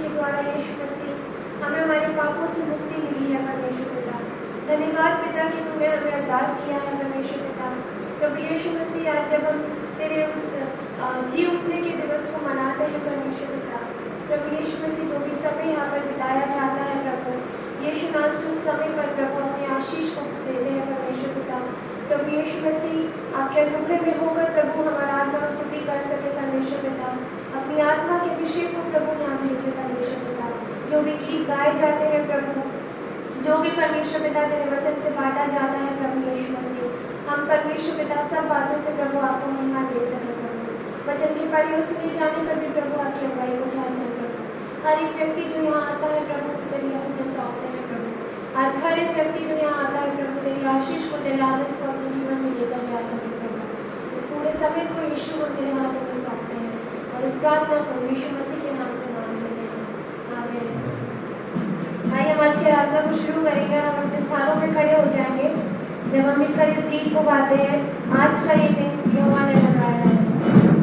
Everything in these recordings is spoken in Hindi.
के द्वारा यीशु मसीह हमें हमारे पापों से मुक्ति मिली है परमेश्वर पिता। धन्यवाद पिता कि तूने हमें आज़ाद किया है परमेश्वर पिता। प्रभु यीशु मसीह आज जब हम तेरे उस जी उठने के दिवस को मनाते हैं परमेश्वर पिता, प्रभु यीशु मसीह जो भी समय यहाँ पर बिताया जाता है प्रभु यीशु नासरी उस समय पर प्रभु अपने आशीष को देते हैं परमेश्वर पिता। प्रभु यीशु मसीह आपके अनुग्रह में होकर प्रभु हमारा आत्मा स्तुति कर सके परमेश्वर पिता। अपनी आत्मा के विषय को प्रभु यहाँ भेजे परमेश्वर पिता। जो भी गीत गाए जाते हैं प्रभु, जो भी परमेश्वर पिता तेरे वचन से बांटा जाता है प्रभु यीशु मसीह, हम परमेश्वर पिता सब बातों से प्रभु आपको महिमा दे सके प्रभु। वचन के पढ़े और सुने जाने पर भी प्रभु आपकी अगुवाई को जानते हैं प्रभु। हर एक व्यक्ति जो यहाँ आता है प्रभु उसे तेरी में सौंपते हैं प्रभु। आज हर एक व्यक्ति जो यहाँ आता है प्रभु तेरी आशीष को, तेरे आनंद को अपने जीवन में लेकर जा सके प्रभु। इस पूरे समय को यीशु को तेरे हाथों में सौंपते हैं और इस प्रार्थना को यीशु मसीह के नाम से मांग लेते हैं, आमीन। आइए हम आज की आराधना को शुरू करेंगे। हम अपने स्थानों में खड़े हो जाएंगे जब हम मिलकर इस गीत को गाते हैं, आज का ये दिन यहोवा ने बनाया है। हम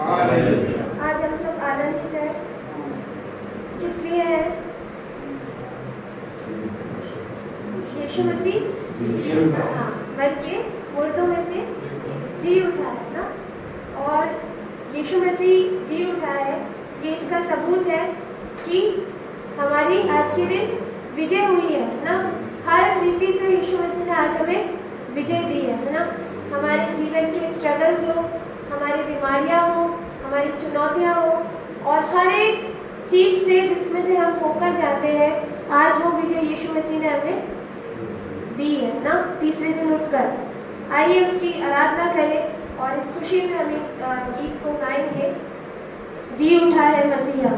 आज हम सब आनंदित हैं, किस लिए है? यीशु मसीह हाँ मर के मुर्दों में से जी उठा है ना, और यीशु मसीह जी उठा है, ये इसका सबूत है कि हमारी आज के दिन विजय हुई है ना। हर रीति से यीशु मसीह ने आज हमें विजय दी है ना। हमारे जीवन के स्ट्रगल्स हो, हमारी बीमारियां हो, हमारी चुनौतियां हो, और हर एक चीज़ से जिसमें से हम होकर जाते हैं, आज वो विजय यीशु मसीह ने हमें दी है ना। तीसरे दिन उठकर आइए उसकी आराधना करें और इस खुशी में हम एक गीत को गाएंगे, जी उठा है मसीहा।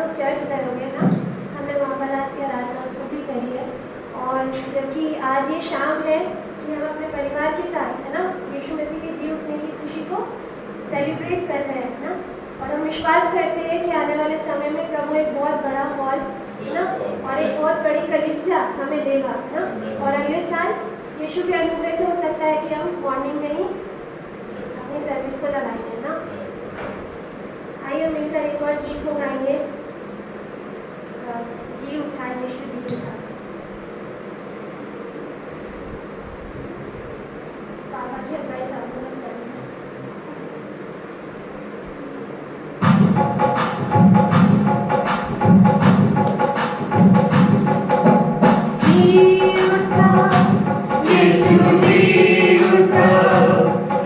लोग चर्च गए होंगे ना, हमने वहाँ पर आज की आराधना और स्तुति करी है। और जबकि आज ये शाम है कि हम अपने परिवार के साथ है ना यीशु मसीह के जी उठने की खुशी को सेलिब्रेट कर रहे हैं ना। और हम विश्वास करते हैं कि आने वाले समय में प्रभु एक बहुत बड़ा हॉल है ना और एक बहुत बड़ी कलीसिया हमें देगा है ना। और अगले साल यीशु के अनुग्रह से हो सकता है कि हम मॉर्निंग में ही अपनी सर्विस को लगाएंगे ना। आइए मिलकर एक और गीत को गाएंगे, जी उठा यीशु जी उठा। बाबा की अगुवाई चालू करेंगे।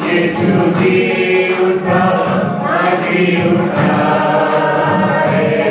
यीशु जी उठा, आज ही उठा रे।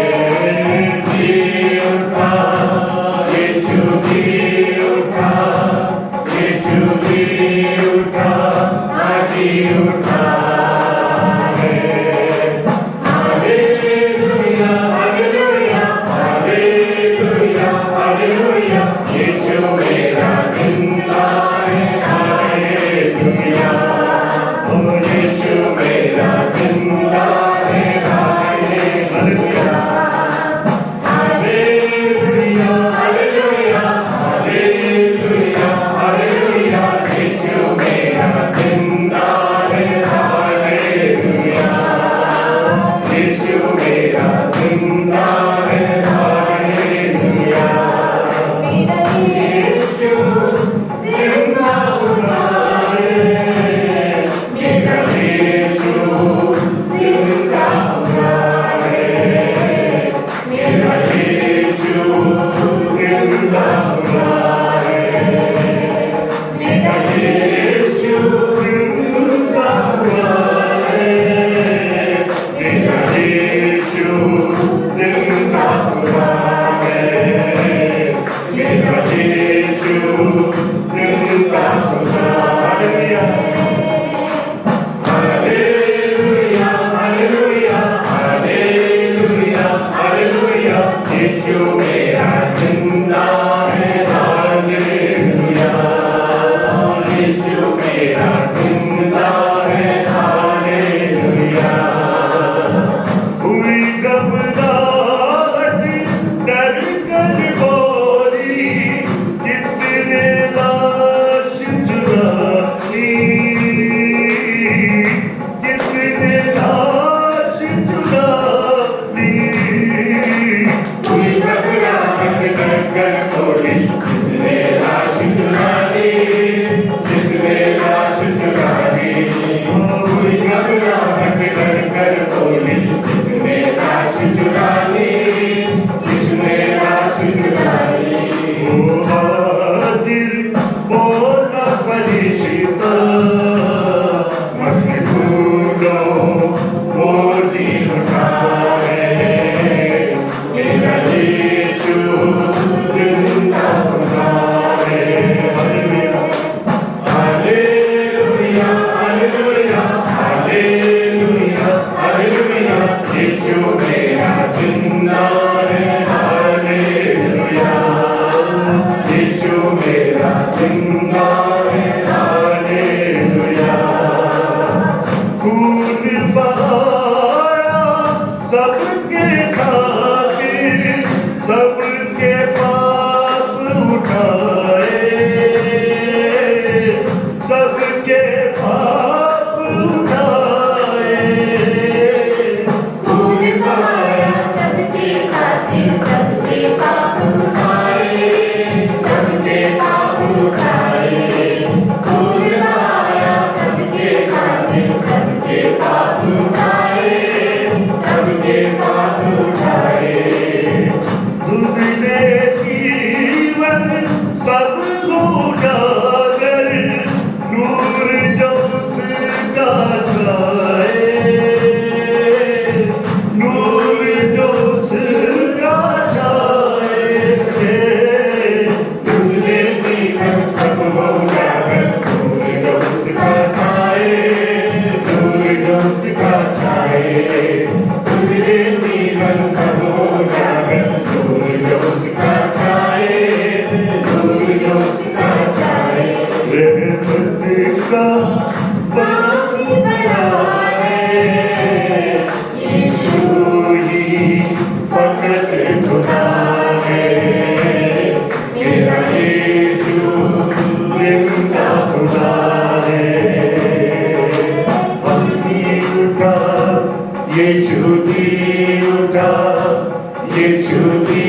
यीशु जी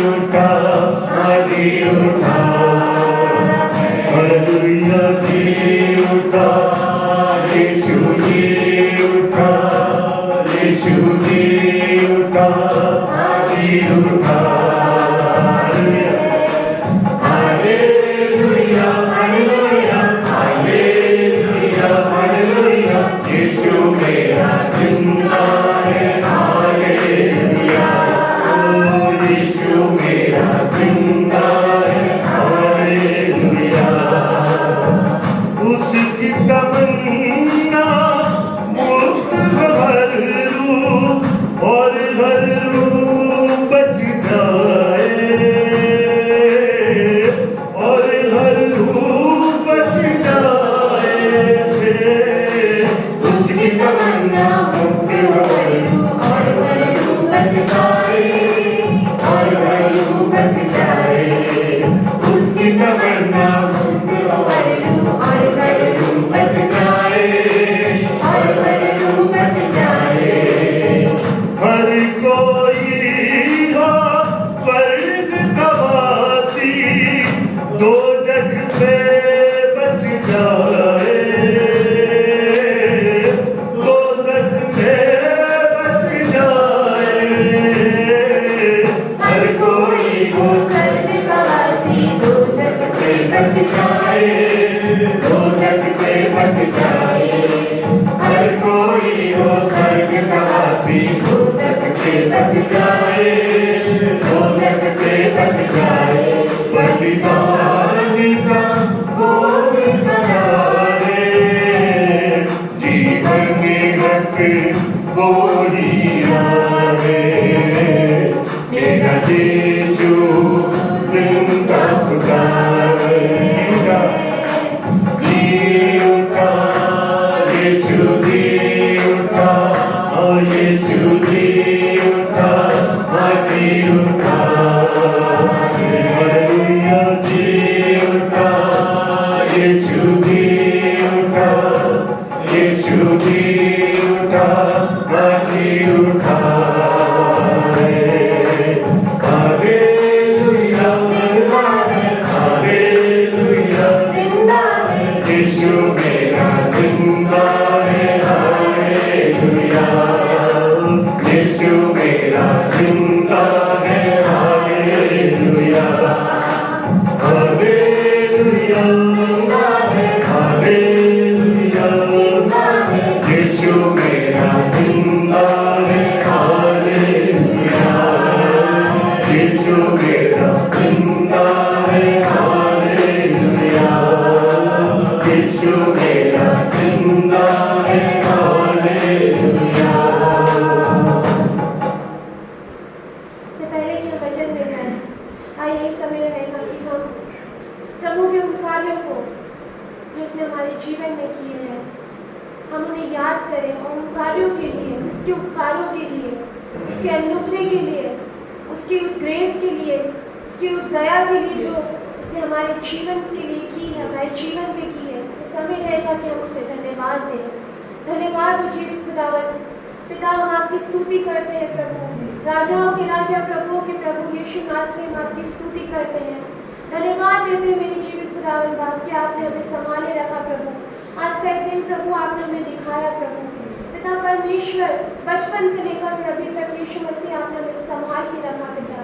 उठा, आदि उठा, हालेलुया जी उठा, यीशु जी उठा, यीशु जी उठा, आदि उठा, हालेलुया हालेलुया हालेलुया हालेलुया, यीशु मेरा जिंदा है, हालेलुया, यीशु मेरा जिंदा है, हालेलुया, उसकी तमन्ना मुक्त हर रूप और हर रूप बच जाए, और हर रूप बच जाए, उसकी तमन्ना मुक्त हर रूप और हर रूप बच जाए, और हर रूप बच जाए, उसकी तमन्ना मुक्त हर रूप और हर रूप बच जाए, और हर रूप बच जाए, हर कोई हो स्वर्ग का वासी, दो जग से बच जाए, दो जग से बच जाए, हर कोई हो स्वर्ग का वासी, दो जग से बच जाए, दो जग से बच जाए, हर कोई हो स्वर्ग का वासी, दो जग से बच जाए, दो जग से बच जाए, बलिदानी का गोविंद बजाए, जीवन रख बोली आए, मेरा यीशु जिंदा पुकारेगा, जी उठा, यीशु जी उठा, और यीशु जी उठा, आदि उठा, हालेलुया जी उठा, यीशु जी उठा, यीशु जी उठा, आदि उठा, हालेलुया हालेलुया, यीशु मेरा जिंदा है, हालेलुया, यीशु मेरा जिंदा है, हालेलुया, हालेलुया हालेलुया, यीशु मेरा जिंदा है, हालेलुया, यीशु मेरा जिंदा है, हालेलुया, यीशु मेरा जिंदा है, हालेलुया। इससे पहले कि हम वचन में जाएं, आइए एक समय रहेगा कि हम प्रभु के उन कार्यों को जो उसने हमारे जीवन में किए हैं, हम उन्हें याद करें, और उन कार्यों के लिए, उसके उपकारों के लिए, उसके अनुग्रह के लिए, उसकी उस ग्रेस के लिए, उसकी उस दया के लिए जो उसने हमारे जीवन के लिए की है, हमारे जीवन पे की है, इस समय रहेगा कि हम उसे धन्यवाद दें। धन्यवाद हो जीवित खुदावन। पिता, हम आपकी स्तुति करते हैं प्रभु, राजाओं के राजा, प्रभुओं के प्रभु यीशु नासरी, हम आपकी स्तुति करते हैं, धन्यवाद देते हैं मेरी जीवित खुदावन बाप कि आपने हमें संभाले रखा प्रभु। आज का एक दिन प्रभु आपने हमें दिखाया प्रभु। पिता परमेश्वर, बचपन से लेकर अभी तक यीशु मसीह आपने हमें संभाल के रखा पिता।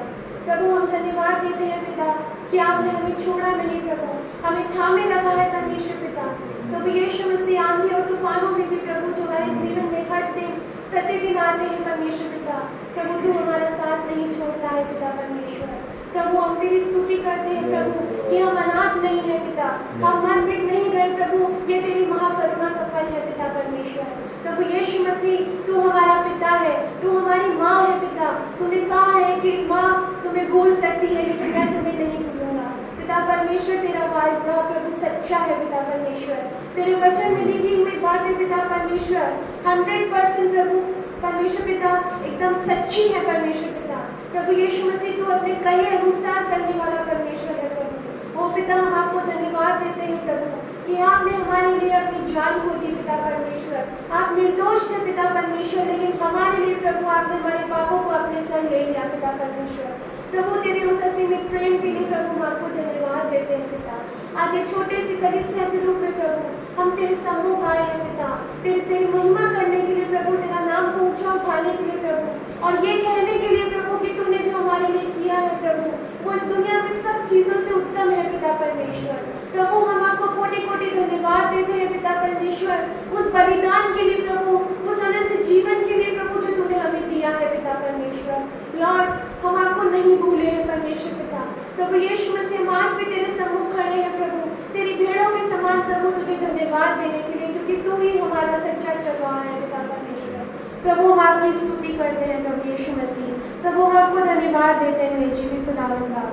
प्रभु हम धन्यवाद देते हैं पिता कि आपने हमें छोड़ा नहीं प्रभु, हमें थामे रखा है परमेश्वर पिता। प्रभु यीशु मसीह आंधी और तूफानों में भी प्रभु जो हमारे जीवन में हर दिन प्रतिदिन आते हैं परमेश्वर पिता, प्रभु तू हमारा साथ नहीं छोड़ता है पिता परमेश्वर। प्रभु हम तेरी स्तुति करते हैं प्रभु कि हम अनाथ नहीं है पिता, हम मर मिट नहीं गए प्रभु, ये तेरी महाकरुणा का फल है पिता परमेश्वर। प्रभु यीशु मसीह तू हमारा पिता है, तू हमारी माँ है पिता। तूने कहा है कि माँ तुम्हें भूल सकती है लेकिन मैं तुम्हें नहीं भूलूंगा पिता परमेश्वर। तेरा वायदा प्रभु सच्चा है पिता परमेश्वर, तेरे वचन में लिखी हुई बातें पिता परमेश्वर 100% प्रभु परमेश्वर पिता एकदम सच्ची है परमेश्वर पिता। प्रभु यीशु मसीह तू अपने कहे अनुसार करने वाला परमेश्वर है प्रभु। ओ पिता हम आपको धन्यवाद देते हैं प्रभु कि आपने हमारे लिए अपनी जान को दी पिता परमेश्वर। आप निर्दोष थे पिता परमेश्वर, लेकिन हमारे लिए प्रभु आपने हमारे पापों को अपने संग ले लिया पिता परमेश्वर। प्रभु तेरे उस असीमित प्रेम के लिए प्रभु हम आपको धन्यवाद देते हैं पिता। आज एक छोटे से कलीसिया के रूप में प्रभु हम तेरे सम्मुख आए हैं पिता, तेरी महिमा करने के लिए प्रभु, तेरा नाम को ऊंचा उठाने के लिए प्रभु, और ये कहने के लिए प्रभु कि तूने जो हमारे लिए किया है प्रभु वो इस दुनिया में सब चीज़ों से उत्तम है पिता परमेश्वर। प्रभु हम आपको कोटि कोटि धन्यवाद देते हैं पिता परमेश्वर, उस बलिदान के लिए प्रभु, उस अनंत जीवन के लिए प्रभु जो तूने हमें दिया है पिता परमेश्वर। लॉर्ड हम आपको नहीं भूले हैं परमेश्वर पिता। प्रभु यीशु मसीह हम आज भी तेरे सम्मुख खड़े हैं प्रभु, तेरी भेड़ों के समान प्रभु तुझे धन्यवाद देने के लिए, क्योंकि तू ही हमारा सच्चा चरवाहा है पिता परमेश्वर। प्रभु हम आपकी स्तुति करते हैं प्रभु यीशु मसीह। प्रभु हम आपको धन्यवाद देते हैं मेरे जीवित खुदावंद बाप।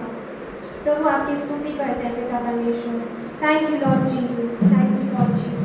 प्रभु आपकी स्तुति करते हैं पिता परमेश्वर। Thank you Lord Jesus, thank you Lord Jesus.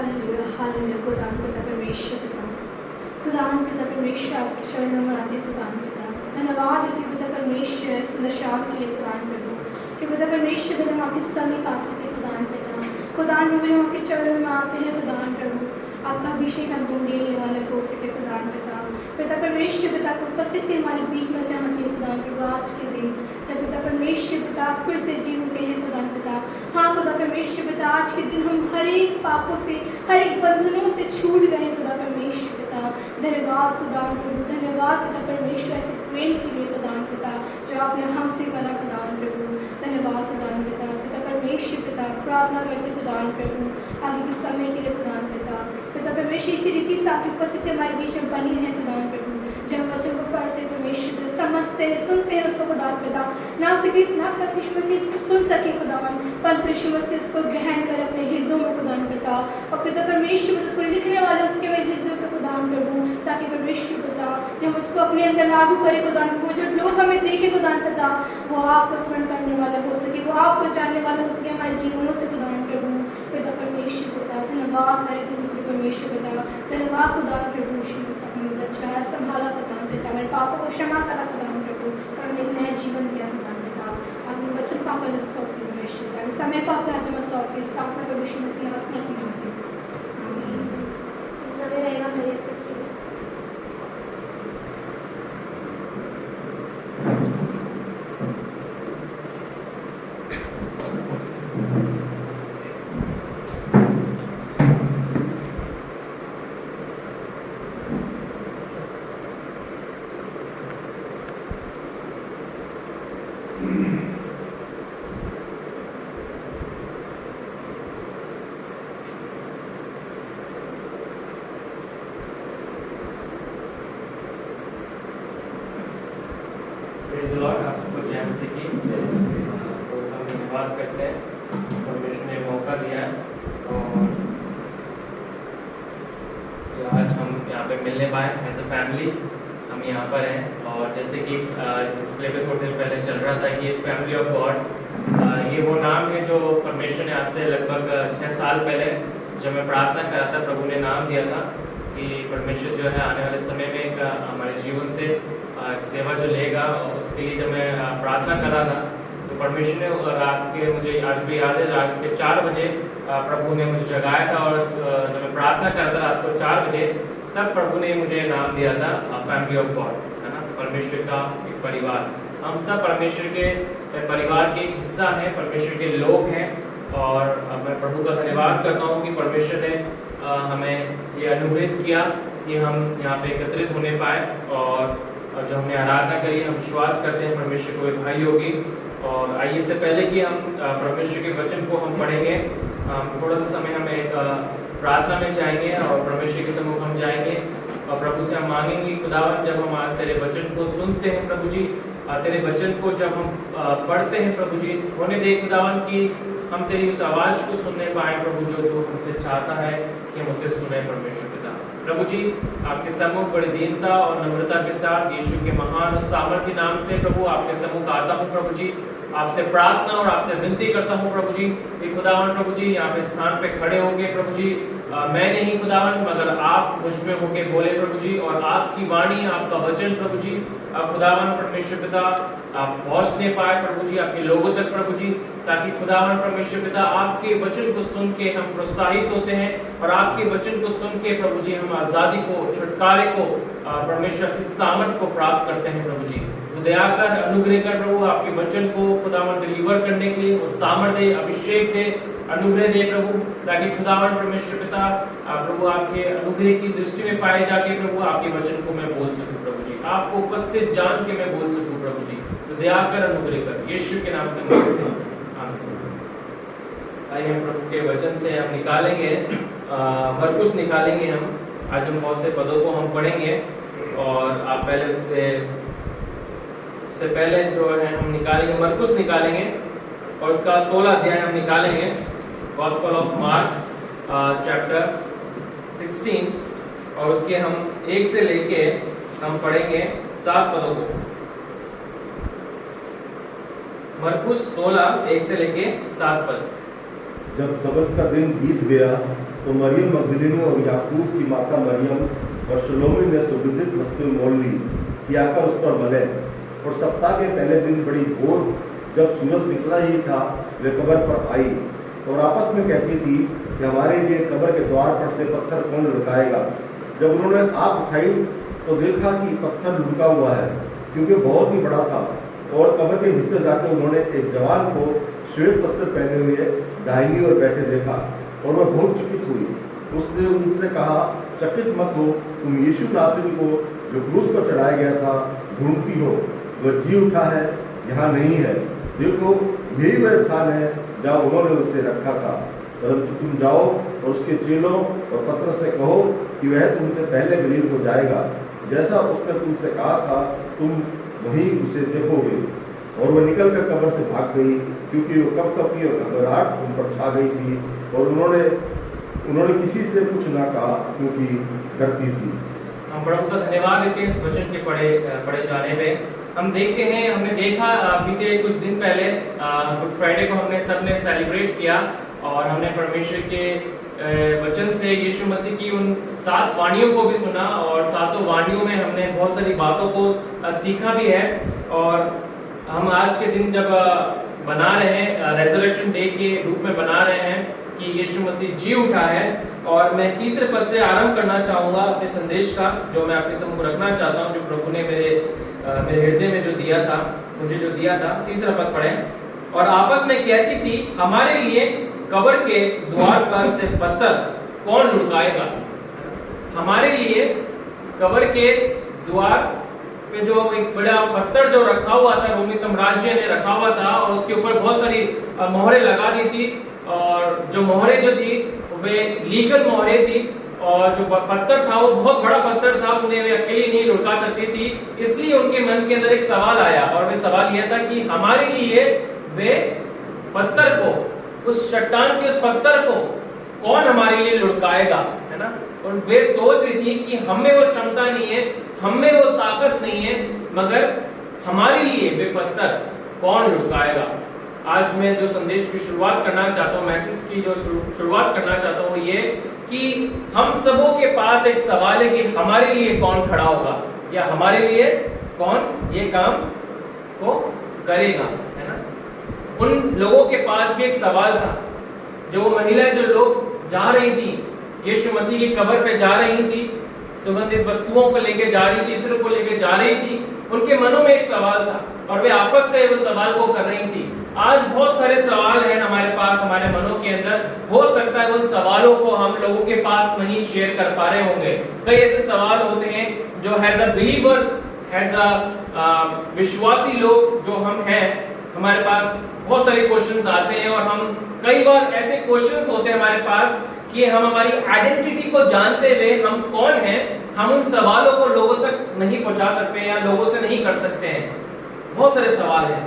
Hallelujah hallelujah खुदावन पिता परमेश्वर पिता, खुदावन पिता परमेश्वर आपके चरणों में आते खुदावन पिता, धन्यवाद देती हूँ पिता परमेश्वर इस सुंदर शाम के लिए खुदावन प्रभु कि पिता परमेश्वर पिता हम आपके समीप आ सके खुदावन पिता, खुदावन प्रभु हम आपके चरणों में आते हैं खुदावन प्रभु, आपका अभिषेक हम ढूंढने वाले हो सके खुदावन पिता, पिता परमेश्वर पिता को उपस्थिति हमारे बीच में चाहती हूँ खुदावन प्रभु आज के दिन जब पिता परमेश्वर पिता फिर से जी उठे हैं खुदावन पिता। हाँ खुदा परमेश्वर पिता आज के दिन हम हर एक पापों से हर एक बंधनों से छूट गए हैं खुदा परमेश्वर पिता, धन्यवाद खुदावन प्रभु, धन्यवाद पिता परमेश्वर ऐसे प्रेम के लिए खुदावन पिता जो आपने हमसे करा खुदावन प्रभु, धन्यवाद खुदावन पिता, पिता परमेश्वर पिता प्रार्थना करते खुदावन प्रभु आगे के समय के लिए खुदावन पिता, पिता परमेश्वर इसी रीति से आपकी उपस्थिति हमारे बीच में बनी है खुदावन प्रभु, जब वचन को पढ़ते परमेश्वर पिता समझते हैं सुनते हैं उसको खुदावन पिता ना सके ना कर यीशु मसीह इसको सुन सके खुदावन परंतु यीशु मसीह इसको ग्रहण कर अपने हृदयों में खुदावन पिता, और पिता परमेश्वर पिता उसको लिखने वाले उसके में हृदय पे खुदावन प्रभु ताकि परमेश्वर पिता जब हम उसको अपने अंदर लागू करे खुदावन प्रभु, जो लोग हमें देखे खुदावन पिता वो आपको स्मरण करने वाले हो सके, वो आपको जानने वाले हो सके हमारे जीवनों से खुदावन प्रभु, पिता परमेश्वर पिता धन्यवाद सारे दिन परमेश्वर पिता, धन्यवाद खुदावन प्रभु यीशु मसीह अपने बच्चा संभाला खुदावन पिता, मेरे पापों को क्षमा करा खुदावन प्रभु और हमें एक नया जीवन दिया खुदावन पिता, आगे वचन को आपका सौंपती परमेश्वर पिता, समय को आपके हाथों में सौंपती, इस प्रार्थना को यीशु मसीह नमस्कार समझती आमीन। समय रहेगा मेरे प्रति प्रेज़ द लॉर्ड। आप सबको जय मसीह की। तो हम धन्यवाद करते हैं परमेश्वर ने मौका दिया है और आज हम यहाँ पे मिलने पाए एज अ फैमिली, हम यहाँ पर हैं। और जैसे कि डिस्प्ले पे थोड़ी देर पहले चल रहा था कि फैमिली ऑफ गॉड, ये वो नाम है जो परमेश्वर ने आज से लगभग 6 साल पहले जब मैं प्रार्थना करा था, प्रभु ने नाम दिया था कि परमेश्वर जो है आने वाले समय में एक हमारे जीवन से सेवा जो लेगा, उसके लिए जब मैं प्रार्थना कर रहा था तो परमेश्वर ने रात के, मुझे आज भी याद है, रात के 4 बजे प्रभु ने मुझे जगाया था और जब मैं प्रार्थना कर रहा था रात को 4 बजे, तब प्रभु ने मुझे नाम दिया था फैमिली ऑफ गॉड, है ना, परमेश्वर का एक परिवार। हम सब परमेश्वर के परिवार के एक हिस्सा हैं, परमेश्वर के लोग हैं। और मैं प्रभु का धन्यवाद करता हूँ कि परमेश्वर ने हमें ये अनुग्रहित किया कि हम यहाँ पे एकत्रित होने पाए। और जो हमने आराधना करी, हम विश्वास करते हैं परमेश्वर को एक भाई होगी। और आइए, इससे पहले कि हम परमेश्वर के वचन को हम पढ़ेंगे, थोड़ा सा समय हम एक प्रार्थना में जाएंगे और परमेश्वर के सम्मुख हम जाएंगे और प्रभु से हम मांगेंगे, खुदावन जब हम आज तेरे वचन को सुनते हैं प्रभु जी, तेरे वचन को जब हम पढ़ते हैं प्रभु जी, होने दे खुदावन कि हम तेरी उस आवाज़ को सुनने पाए प्रभु जो तू हमसे चाहता है कि हम उसे सुने परमेश्वर पिता। प्रभु जी, आपके सम्मुख बड़ी दीनता और नम्रता के साथ यीशु के महान और सामर्थ्य नाम से प्रभु आपके सम्मुख आता हूँ प्रभु जी, आपसे प्रार्थना और आपसे विनती करता हूँ प्रभु जी कि खुदावन प्रभु जी यहाँ पे स्थान पे खड़े होंगे प्रभु जी, मैं नहीं खुदावन मगर आप मुझ में होके बोले प्रभु जी, और आपकी वाणी, आपका वचन प्रभु जी खुदावन परमेश्वर पिता आप पहुँचने पाए प्रभु जी आपके लोगों तक प्रभु जी, ताकि खुदावन परमेश्वर पिता आपके वचन को सुन के हम प्रोत्साहित होते हैं और आपके वचन को सुन के प्रभु जी हम आज़ादी को, छुटकारे को, परमेश्वर की सामर्थ को प्राप्त करते हैं प्रभु जी। तो दया कर, अनुग्रह कर प्रभु, आपके वचन को खुदावन डिलीवर करने के लिए वो सामर्थ्य दे, अभिषेक दे, अनुग्रह दे प्रभु, ताकि खुदावन परमेश्वर पिता प्रभु आपके अनुग्रह की दृष्टि में पाए जाके प्रभु आपके वचन को मैं बोल सकूं प्रभु जी, आपको उपस्थित जान के मैं बोल सकूं प्रभु जी। तो दया कर, अनुग्रह कर, यीशु के नाम से मांगते हैं, आमीन। आइए हम प्रभु के वचन से हम निकालेंगे, मरकुस निकालेंगे हम। आज हम बहुत से पदों को हम पढ़ेंगे और आप पहले उससे पहले जो है हम निकालेंगे, मरकुस निकालेंगे और उसका 16 अध्याय हम निकालेंगे, गॉस्पेल ऑफ मार्क चैप्टर 16, और उसके हम 1 से लेके हम पढ़ेंगे 7 पदों को। मरकुस 16 1 से लेके 7 पद। जब सबत का दिन बीत गया तो मरियम मगदलीनी और याकूब की माता मरियम और शलोमी ने सुगंधित वस्तुएं मोल ली कि आकर उस पर मले। और सप्ताह के पहले दिन बड़ी भोर जब सूरज निकला ही था वे कब्र पर आई और आपस में कहती थी कि हमारे लिए कब्र के द्वार पर से पत्थर कौन लुढ़काएगा। जब उन्होंने आँख उठाई तो देखा कि पत्थर लुढ़का हुआ है, क्योंकि बहुत ही बड़ा था। और कब्र के भीतर जाकर उन्होंने एक जवान को श्वेत वस्त्र पहने हुए दाहिनी ओर बैठे देखा और वह बहुत चकित हुई। उसने उनसे कहा, चकित मत हो, तुम यीशु नासरी को जो क्रूस पर चढ़ाया गया था ढूंढती हो। वह जी उठा है, यहाँ नहीं है। देखो, यही वह स्थान है जहाँ उन्होंने उसे रखा था। परंतु तुम जाओ और उसके चेलों और पतरस से कहो कि वह तुमसे पहले गलील को जाएगा। जैसा उसने तुमसे कहा था तुम वहीं उसे देखोगे। और वह निकल कर कब्र से भाग गई, क्योंकि वो कपकपी और घबराहट उन पर छा गई थी। और उन्होंने किसी से कुछ ना कहा, क्योंकि डरती थी। हम प्रभु का धन्यवाद देते हैं इस वचन के पढ़े जाने में। हम देखते हैं, हमने देखा बीते कुछ दिन पहले गुड फ्राइडे को हमने सबने सेलिब्रेट किया और हमने परमेश्वर के वचन से यीशु मसीह की उन 7 वाणियों को भी सुना और 7 वाणियों में हमने बहुत सारी बातों को सीखा भी है। और हम आज के दिन जब बना रहे हैं, रेजरेक्शन डे के रूप में बना रहे हैं कि यीशु मसीह जी उठा है। और मैं तीसरे पद से आरंभ करना चाहूँगा अपने संदेश का, जो मैं आपके सम्मुख रखना चाहता हूँ, जो प्रभु ने मेरे हृदय में जो दिया था, मुझे जो दिया था। तीसरा पद पढ़ें। और आपस में कहती थी, हमारे लिए कब्र के द्वार पर से पत्थर कौन लुढ़काएगा। हमारे लिए कब्र के द्वार पे जो एक बड़ा पत्थर जो रखा हुआ था, रोमी साम्राज्य ने रखा हुआ था और उसके ऊपर बहुत सारी मोहरें लगा दी थी। और जो मोहरें जो थी वे लीगल मोहरें थी और जो पत्थर था वो बहुत बड़ा पत्थर था, उन्हें वे अकेली नहीं लुढ़का सकती थी। इसलिए उनके मन के अंदर एक सवाल आया और वे सवाल यह था कि हमारे लिए वे पत्थर को, उस चट्टान के उस पत्थर को कौन हमारे लिए लुढ़काएगा, है ना। और वे सोच रही थी कि हमें वो क्षमता नहीं है, हमें वो ताकत नहीं है, मगर हमारे लिए वे पत्थर कौन लुढ़काएगा। आज मैं जो संदेश की शुरुआत करना चाहता हूँ, मैसेज की जो शुरुआत करना चाहता हूँ, ये कि हम सबों के पास एक सवाल है कि हमारे लिए कौन खड़ा होगा या हमारे लिए कौन ये काम को करेगा, है ना। उन लोगों के पास भी एक सवाल था, जो महिलाएं, जो लोग जा रही थी यीशु मसीह की कब्र पे जा रही थी, सुगंधित वस्तुओं को लेके जा रही थी, इत्र को लेके जा रही थी, उनके मनों में एक सवाल था और वे आपस से उस सवाल को कर रही थी। आज बहुत सारे सवाल हैं हमारे पास, हमारे मनों के अंदर। हो सकता है उन सवालों को हम लोगों के पास नहीं शेयर कर पा रहे होंगे। कई ऐसे सवाल होते हैं जो as a believer, as a विश्वासी लोग जो हम हैं, हमारे पास बहुत सारे क्वेश्चंस आते हैं और हम कई बार ऐसे क्वेश्चंस होते हैं हमारे पास कि हम हमारी आइडेंटिटी को जानते हुए हम कौन हैं, हम उन सवालों को लोगों तक नहीं पहुंचा सकते या लोगों से नहीं कर सकते हैं। बहुत सारे सवाल हैं।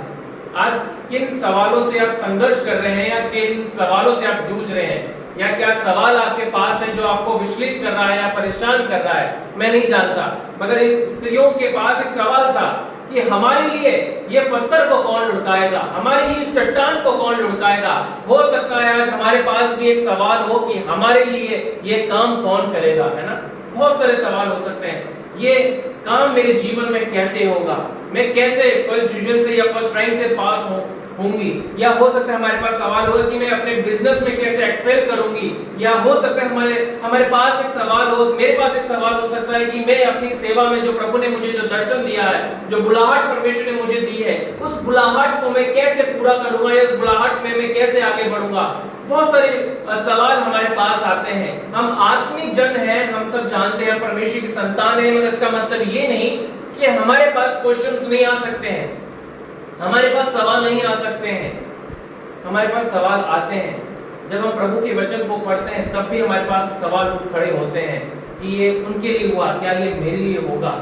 आज किन सवालों से आप संघर्ष कर रहे हैं या किन सवालों से आप जूझ रहे हैं, या क्या सवाल आपके पास है जो आपको विचलित कर रहा है या परेशान कर रहा है, मैं नहीं जानता। मगर इन स्त्रियों के पास एक सवाल था कि हमारे लिए ये पत्थर को कौन लुढ़काएगा, हमारे लिए इस चट्टान को कौन लुढ़काएगा। हो सकता है आज हमारे पास भी एक सवाल हो कि हमारे लिए ये काम कौन करेगा, है ना। बहुत सारे सवाल हो सकते हैं। ये काम मेरे जीवन में कैसे होगा, मैं कैसे फर्स्ट डिवीजन से या फर्स्ट रैंक से पास होंगी, या हो सकता है हमारे पास सवाल होगा कि मैं अपने बिजनेस में कैसे एक्सेल करूंगी, या हो सकता है हमारे पास एक सवाल हो, मेरे पास एक सवाल हो सकता है कि मैं अपनी सेवा में जो प्रभु ने मुझे जो दर्शन दिया है, जो बुलाहट परमेश्वर ने मुझे दी है, उस बुलाहट को मैं कैसे पूरा करूंगा या उस बुलाहट में मैं कैसे आगे बढ़ूंगा। बहुत सारे सवाल हमारे पास आते हैं। हम आत्मिक जन हैं, हम सब जानते हैं परमेश्वर की संतान है, मगर इसका मतलब ये नहीं कि हमारे पास क्वेश्चंस नहीं आ सकते हैं, हमारे पास सवाल नहीं आ सकते हैं। हमारे पास सवाल आते हैं जब हम प्रभु के वचन को पढ़ते हैं, तब भी हमारे पास सवाल खड़े होते हैं कि ये उनके लिए हुआ, क्या ये मेरे लिए होगा।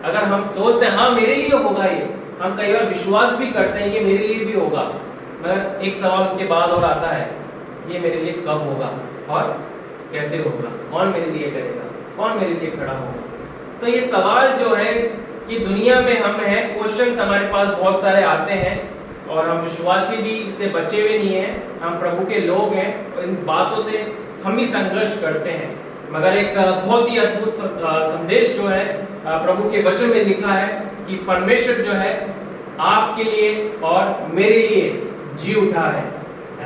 अगर हम सोचते हैं हाँ मेरे लिए होगा, ये हम कई बार विश्वास भी करते हैं ये मेरे लिए भी होगा, मगर एक सवाल उसके बाद और आता है, ये मेरे लिए कब होगा और कैसे होगा, कौन मेरे लिए करेगा, कौन मेरे लिए खड़ा होगा। तो ये सवाल जो है कि दुनिया में हम हैं, क्वेश्चंस हमारे पास बहुत सारे आते हैं। और हम विश्वासी भी इससे बचे हुए नहीं हैं। हम प्रभु के लोग हैं और इन बातों से हम भी संघर्ष करते हैं। मगर एक बहुत ही अद्भुत संदेश जो है प्रभु के वचन में लिखा है कि परमेश्वर जो है आपके लिए और मेरे लिए जी उठा है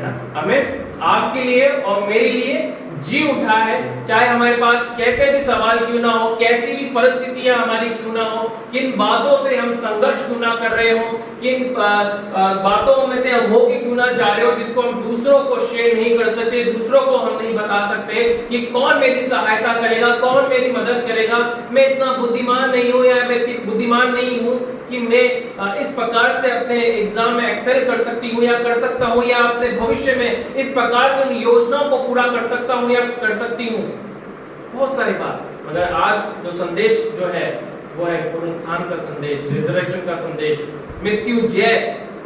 ना। हमें आपके लिए और मेरे लिए जी उठा है। चाहे हमारे पास कैसे भी सवाल क्यों ना हो, कैसी भी परिस्थितियां हमारी क्यों ना हो, किन बातों से हम संघर्ष क्यों ना कर रहे हो, किन बातों में से हम होके क्यों ना जा रहे हो जिसको हम दूसरों को शेयर नहीं कर सकते, दूसरों को हम नहीं बता सकते कि कौन मेरी सहायता करेगा, कौन मेरी मदद करेगा। मैं इतना बुद्धिमान नहीं हूं या मैं इतनी बुद्धिमान नहीं हूं कि मैं इस प्रकार से अपने एग्जाम में एक्सेल कर सकती हूँ या कर सकता हूँ, या अपने भविष्य में इस प्रकार से उन योजनाओं को पूरा कर सकता हूँ या कर सकती हूँ। बहुत सारी बात। मगर आज जो संदेश जो है वो है पुनरुत्थान का संदेश, रिजरेक्शन का संदेश, मृत्यु जय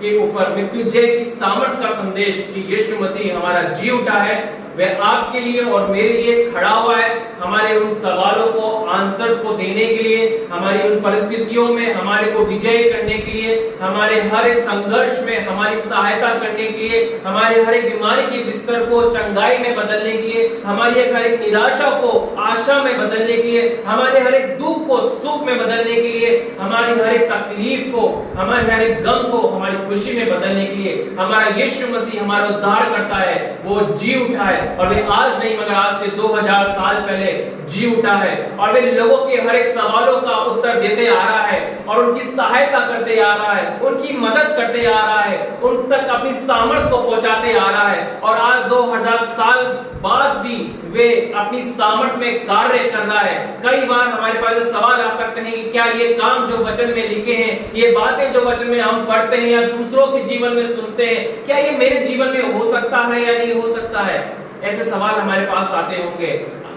के ऊपर, मृत्यु जय की सामर्थ का संदेश कि यीशु मसीह हमारा जी उठा है, वह आपके लिए और मेरे लिए खड़ा हुआ है। हमारे उन सवालों को आंसर्स को देने के लिए, हमारी उन परिस्थितियों में हमारे को विजय करने के लिए, हमारे हर एक संघर्ष में हमारी सहायता करने के लिए, हमारे हर एक बीमारी के बिस्तर को चंगाई में बदलने के लिए, हमारी हर एक निराशा को आशा में बदलने के लिए, हमारे हर एक दुख को सुख में बदलने के लिए, हमारी हर एक तकलीफ को, हमारे हर एक गम को हमारी खुशी में बदलने के लिए हमारा यीशु मसीह हमारा उद्धार करता है। वो जी उठा है और वे आज नहीं मगर आज से 2000 साल पहले जी उठा है और वे लोगों के हर एक सवालों का उत्तर देते आ रहा है और उनकी सहायता करते आ रहा है, उनकी मदद करते आ रहा है, उन तक अपनी सामर्थ को पहुंचाते आ रहा है। और आज 2000 साल बाद भी वे अपनी सामर्थ में कार्य कर रहा है। कई बार हमारे पास सवाल आ सकते हैं कि क्या ये काम जो वचन में लिखे हैं, ये बातें जो वचन में हम पढ़ते हैं या दूसरों के जीवन में सुनते हैं, क्या ये मेरे जीवन में हो सकता है या नहीं हो सकता है? ऐसे सवाल हमारे पास आते होंगे।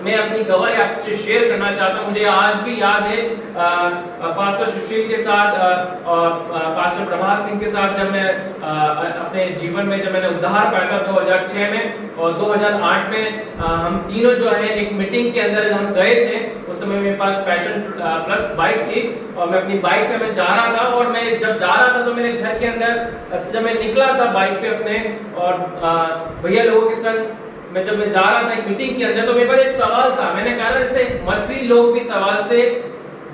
मैं अपनी गवाही आपसे शेयर करना चाहता हूं। मुझे आज भी याद है पास्टर सुशील के साथ और पास्टर प्रभात सिंह के साथ जब मैं अपने जीवन में जब मैंने उद्धार पाया था 2006 में और 2008 में हम तीनों जो है एक मीटिंग के अंदर हम गए थे। उस समय मेरे पास पैशन प्लस बाइक थी और मैं अपनी बाइक से मैं जा रहा था और मैं जब जा रहा था तो मेरे घर के अंदर जब मैं निकला था बाइक पे अपने और भैया लोगों के संग जब मैं जा रहा था एक मीटिंग के अंदर तो मेरे पास एक सवाल था। मैंने कहा ना जैसे मसीह लोग भी सवाल से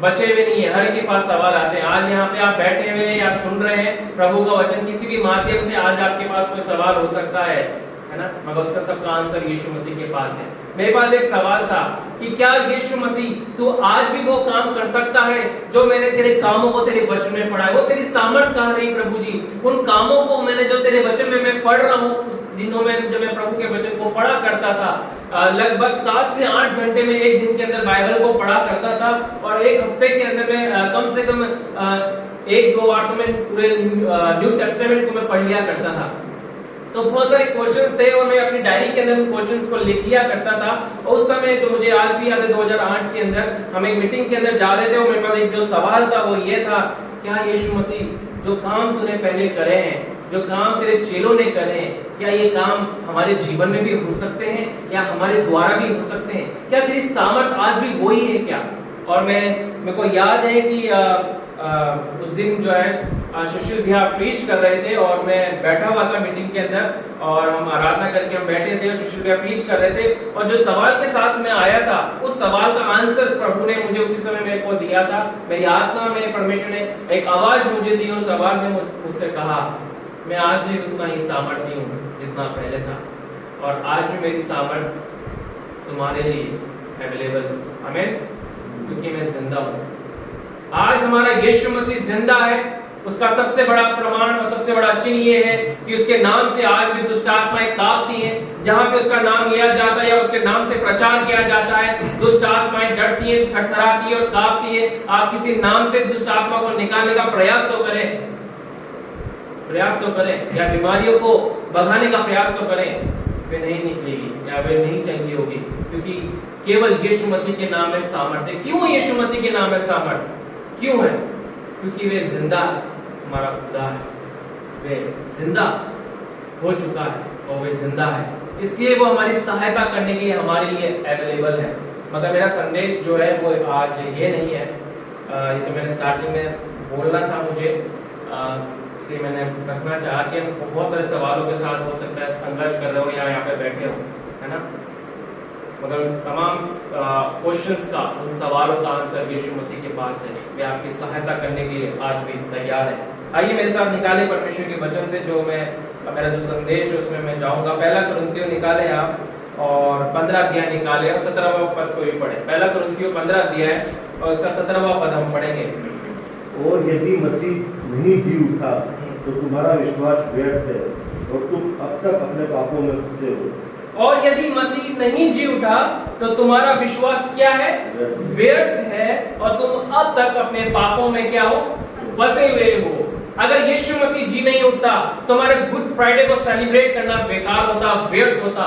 बचे हुए नहीं है, हर के पास सवाल आते हैं। आज यहाँ पे आप बैठे हुए हैं या सुन रहे हैं प्रभु का वचन किसी भी माध्यम से, आज आपके पास कोई सवाल हो सकता है ना, मगर उसका सबका आंसर यीशु मसीह के पास है। मेरे पास एक सवाल था कि क्या यीशु मसीह तू आज भी वो काम कर सकता है जो मैंने तेरे कामों को तेरे वचन में पढ़ा है? वो तेरी सामर्थ कहाँ रही प्रभु जी? उन कामों को मैंने जो तेरे वचन में मैं पढ़ रहा हूँ, दिनों में जब मैं प्रभु के वचन को पढ़ा करता था, लगभग 7 से 8 घंटे में एक दिन के अंदर बाइबल को पढ़ा करता था और एक हफ्ते के अंदर में कम से कम 1-2 बार तो मैं पूरे न्यू टेस्टामेंट को मैं पढ़ लिया करता था। तो बहुत सारे क्वेश्चंस थे और मैं अपनी डायरी के अंदर उन क्वेश्चंस को लिख लिया करता था। और उस समय जो मुझे आज भी याद है 2008 के अंदर हम एक मीटिंग के अंदर जा रहे थे और मेरे पास एक जो सवाल था वो ये था, क्या यीशु मसीह जो काम तूने पहले करे हैं, जो काम तेरे चेलों ने करे हैं, क्या ये काम हमारे जीवन में भी हो सकते हैं या हमारे द्वारा भी हो सकते हैं? क्या तेरी सामर्थ आज भी वही है क्या? और मेरे को याद है कि उस दिन जो है सुशील भैया प्रीच कर रहे थे और मैं बैठा हुआ था मीटिंग के अंदर और हम आराधना करके हम बैठे थे और सुशील भैया प्रीच कर रहे थे और जो सवाल के साथ मैं आया था उस सवाल का आंसर प्रभु ने मुझे उसी समय मेरे को दिया था। मेरी आत्मा में परमेश्वर ने एक आवाज मुझे दी और उस आवाज ने मुझसे कहा, मैं आज भी उतना ही सामर्थ्य हूँ जितना पहले था और आज भी मेरी सामर्थ तुम्हारे लिए अवेलेबल है। आमीन, क्योंकि मैं जिंदा हूँ। आज हमारा यीशु मसीह जिंदा है। उसका सबसे बड़ा प्रमाण और सबसे बड़ा चिन्ह ये है कि उसके नाम से आज भी दुष्ट आत्माएं कांपती हैं। जहां पे उसका नाम लिया जाता है या उसके नाम से प्रचार किया जाता है, दुष्ट आत्माएं डरती हैं, थरथराती है और कांपती है। आप किसी नाम से दुष्ट आत्मा को निकालने का प्रयास तो करें या बीमारियों को भगाने का प्रयास तो करें, वे नहीं निकलेगी या वे नहीं चंगी होगी, क्योंकि केवल यीशु मसीह के नाम में सामर्थ्य है। क्यों यीशु मसीह के नाम में सामर्थ्य क्यों है? क्योंकि वे जिंदा हमारा खुदा है, वे जिंदा हो चुका है और वे जिंदा है, इसलिए वो हमारी सहायता करने के लिए हमारे लिए अवेलेबल है। मगर मेरा संदेश जो है वो आज ये नहीं है, ये तो मैंने स्टार्टिंग में बोलना था मुझे इसलिए मैंने रखना चाहा कि हम बहुत सारे सवालों के साथ हो सकता है संघर्ष कर रहे हो या यहाँ पे बैठे हो, है ना, मगर तमाम क्वेश्चंस का, उन सवालों का आंसर यीशु मसीह के पास है। वे आपकी सहायता करने के लिए आज भी तैयार है। आइए मेरे साथ निकाले परमेश्वर के वचन से, जो मेरा जो संदेश है उसमें मैं जाऊंगा। पहला कुरिन्थियों निकाले आप, और 15 अध्याय निकाले और 17वां पद को भी पढ़े। पहला कुरिन्थियों 15 अध्याय और उसका 17वां पद हम पढ़ेंगे। और यदि मसीह नहीं जी उठा तो तुम्हारा विश्वास व्यर्थ है और तुम अब तक अपने पापों में फंसे हो। और यदि मसीह नहीं जी उठा तो तुम्हारा विश्वास क्या है? व्यर्थ है, और तुम अब तक अपने पापों में क्या हो? फंसे हुए हो। अगर यीशु मसीह जी नहीं उठता तो हमारे गुड फ्राइडे को सेलिब्रेट करना बेकार होता, व्यर्थ होता।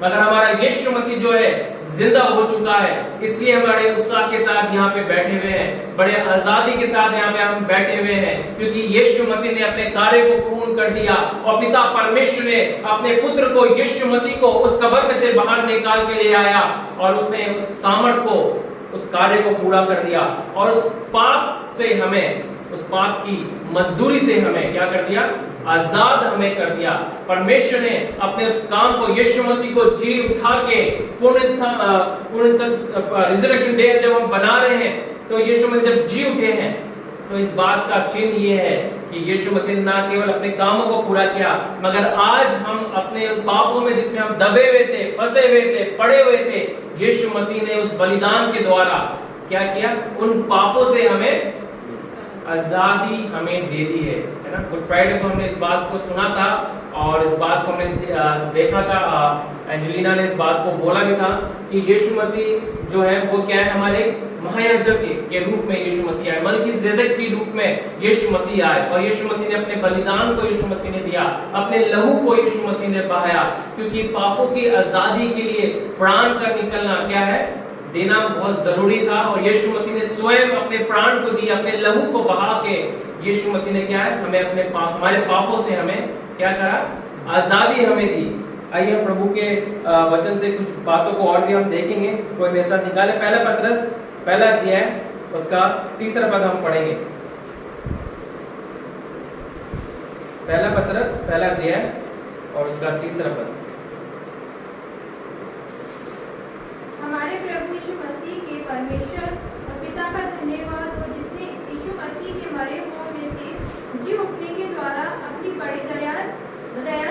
मगर हमारा यीशु मसीह जो है जिंदा हो चुका है, इसलिए हम बड़े उत्साह के साथ यहाँ पे बैठे हुए हैं, बड़े आजादी के साथ यहाँ पे हम बैठे हुए हैं, क्योंकि यीशु मसीह ने अपने कार्य को पूर्ण कर दिया और पिता परमेश्वर ने अपने पुत्र को, यीशु मसीह को उस कब्र में से बाहर निकाल के ले आया और उसने उस सामर्थ को, उस कार्य को पूरा कर दिया और उस पाप से हमें, उस पाप की मजदूरी से हमें क्या कर दिया? आजाद हमें कर दिया। परमेश्वर ने अपने उस काम को, यीशु मसीह को जी उठा के रिजरेक्शन डे जब हम बना रहे हैं, तो यीशु मसीह जब जी उठे हैं, तो इस बात का चिन्ह ये है कि यीशु मसीह ने ना केवल अपने कामों को पूरा किया, मगर आज हम अपने उन पापों में जिसमें हम दबे हुए थे, फंसे हुए थे, पड़े हुए थे, यीशु मसीह ने उस बलिदान के द्वारा क्या किया? उन पापों से हमें आजादी हमें दे दी है ना। गुड फ्राइडे को हमने इस बात को सुना था और इस बात को हमने देखा था, एंजेलिना ने इस बात को बोला भी था कि यीशु मसीह जो है वो क्या है? हमारे महायाजक के रूप में यीशु मसीह आए, मलकीजेदेक के रूप में यीशु मसीह आए, और यीशु मसीह ने अपने बलिदान को यीशु मसीह ने दिया, अपने लहू को यीशु मसीह ने बहाया, क्योंकि पापों की आजादी के लिए प्राण का निकलना क्या है? देना बहुत जरूरी था। और यीशु मसीह ने स्वयं अपने प्राण को दिया, अपने लहू को बहा के यीशु मसीह ने क्या है? हमें अपने हमारे पापों से हमें क्या करा? आजादी हमें दी। आइए हम प्रभु के वचन से कुछ बातों को और भी हम देखेंगे। कोई मेरे साथ निकाले पहला पतरस पहला अध्याय उसका 3रा पद हम पढ़ेंगे। पहला पतरस पहला अध्याय और उसका 3रा पद। हमारे प्रभु यीशु मसीह के परमेश्वर और पिता का धन्यवाद हो, जिसने यीशु मसीह के मरे हुओं में से जी उठने के द्वारा अपनी बड़ी दया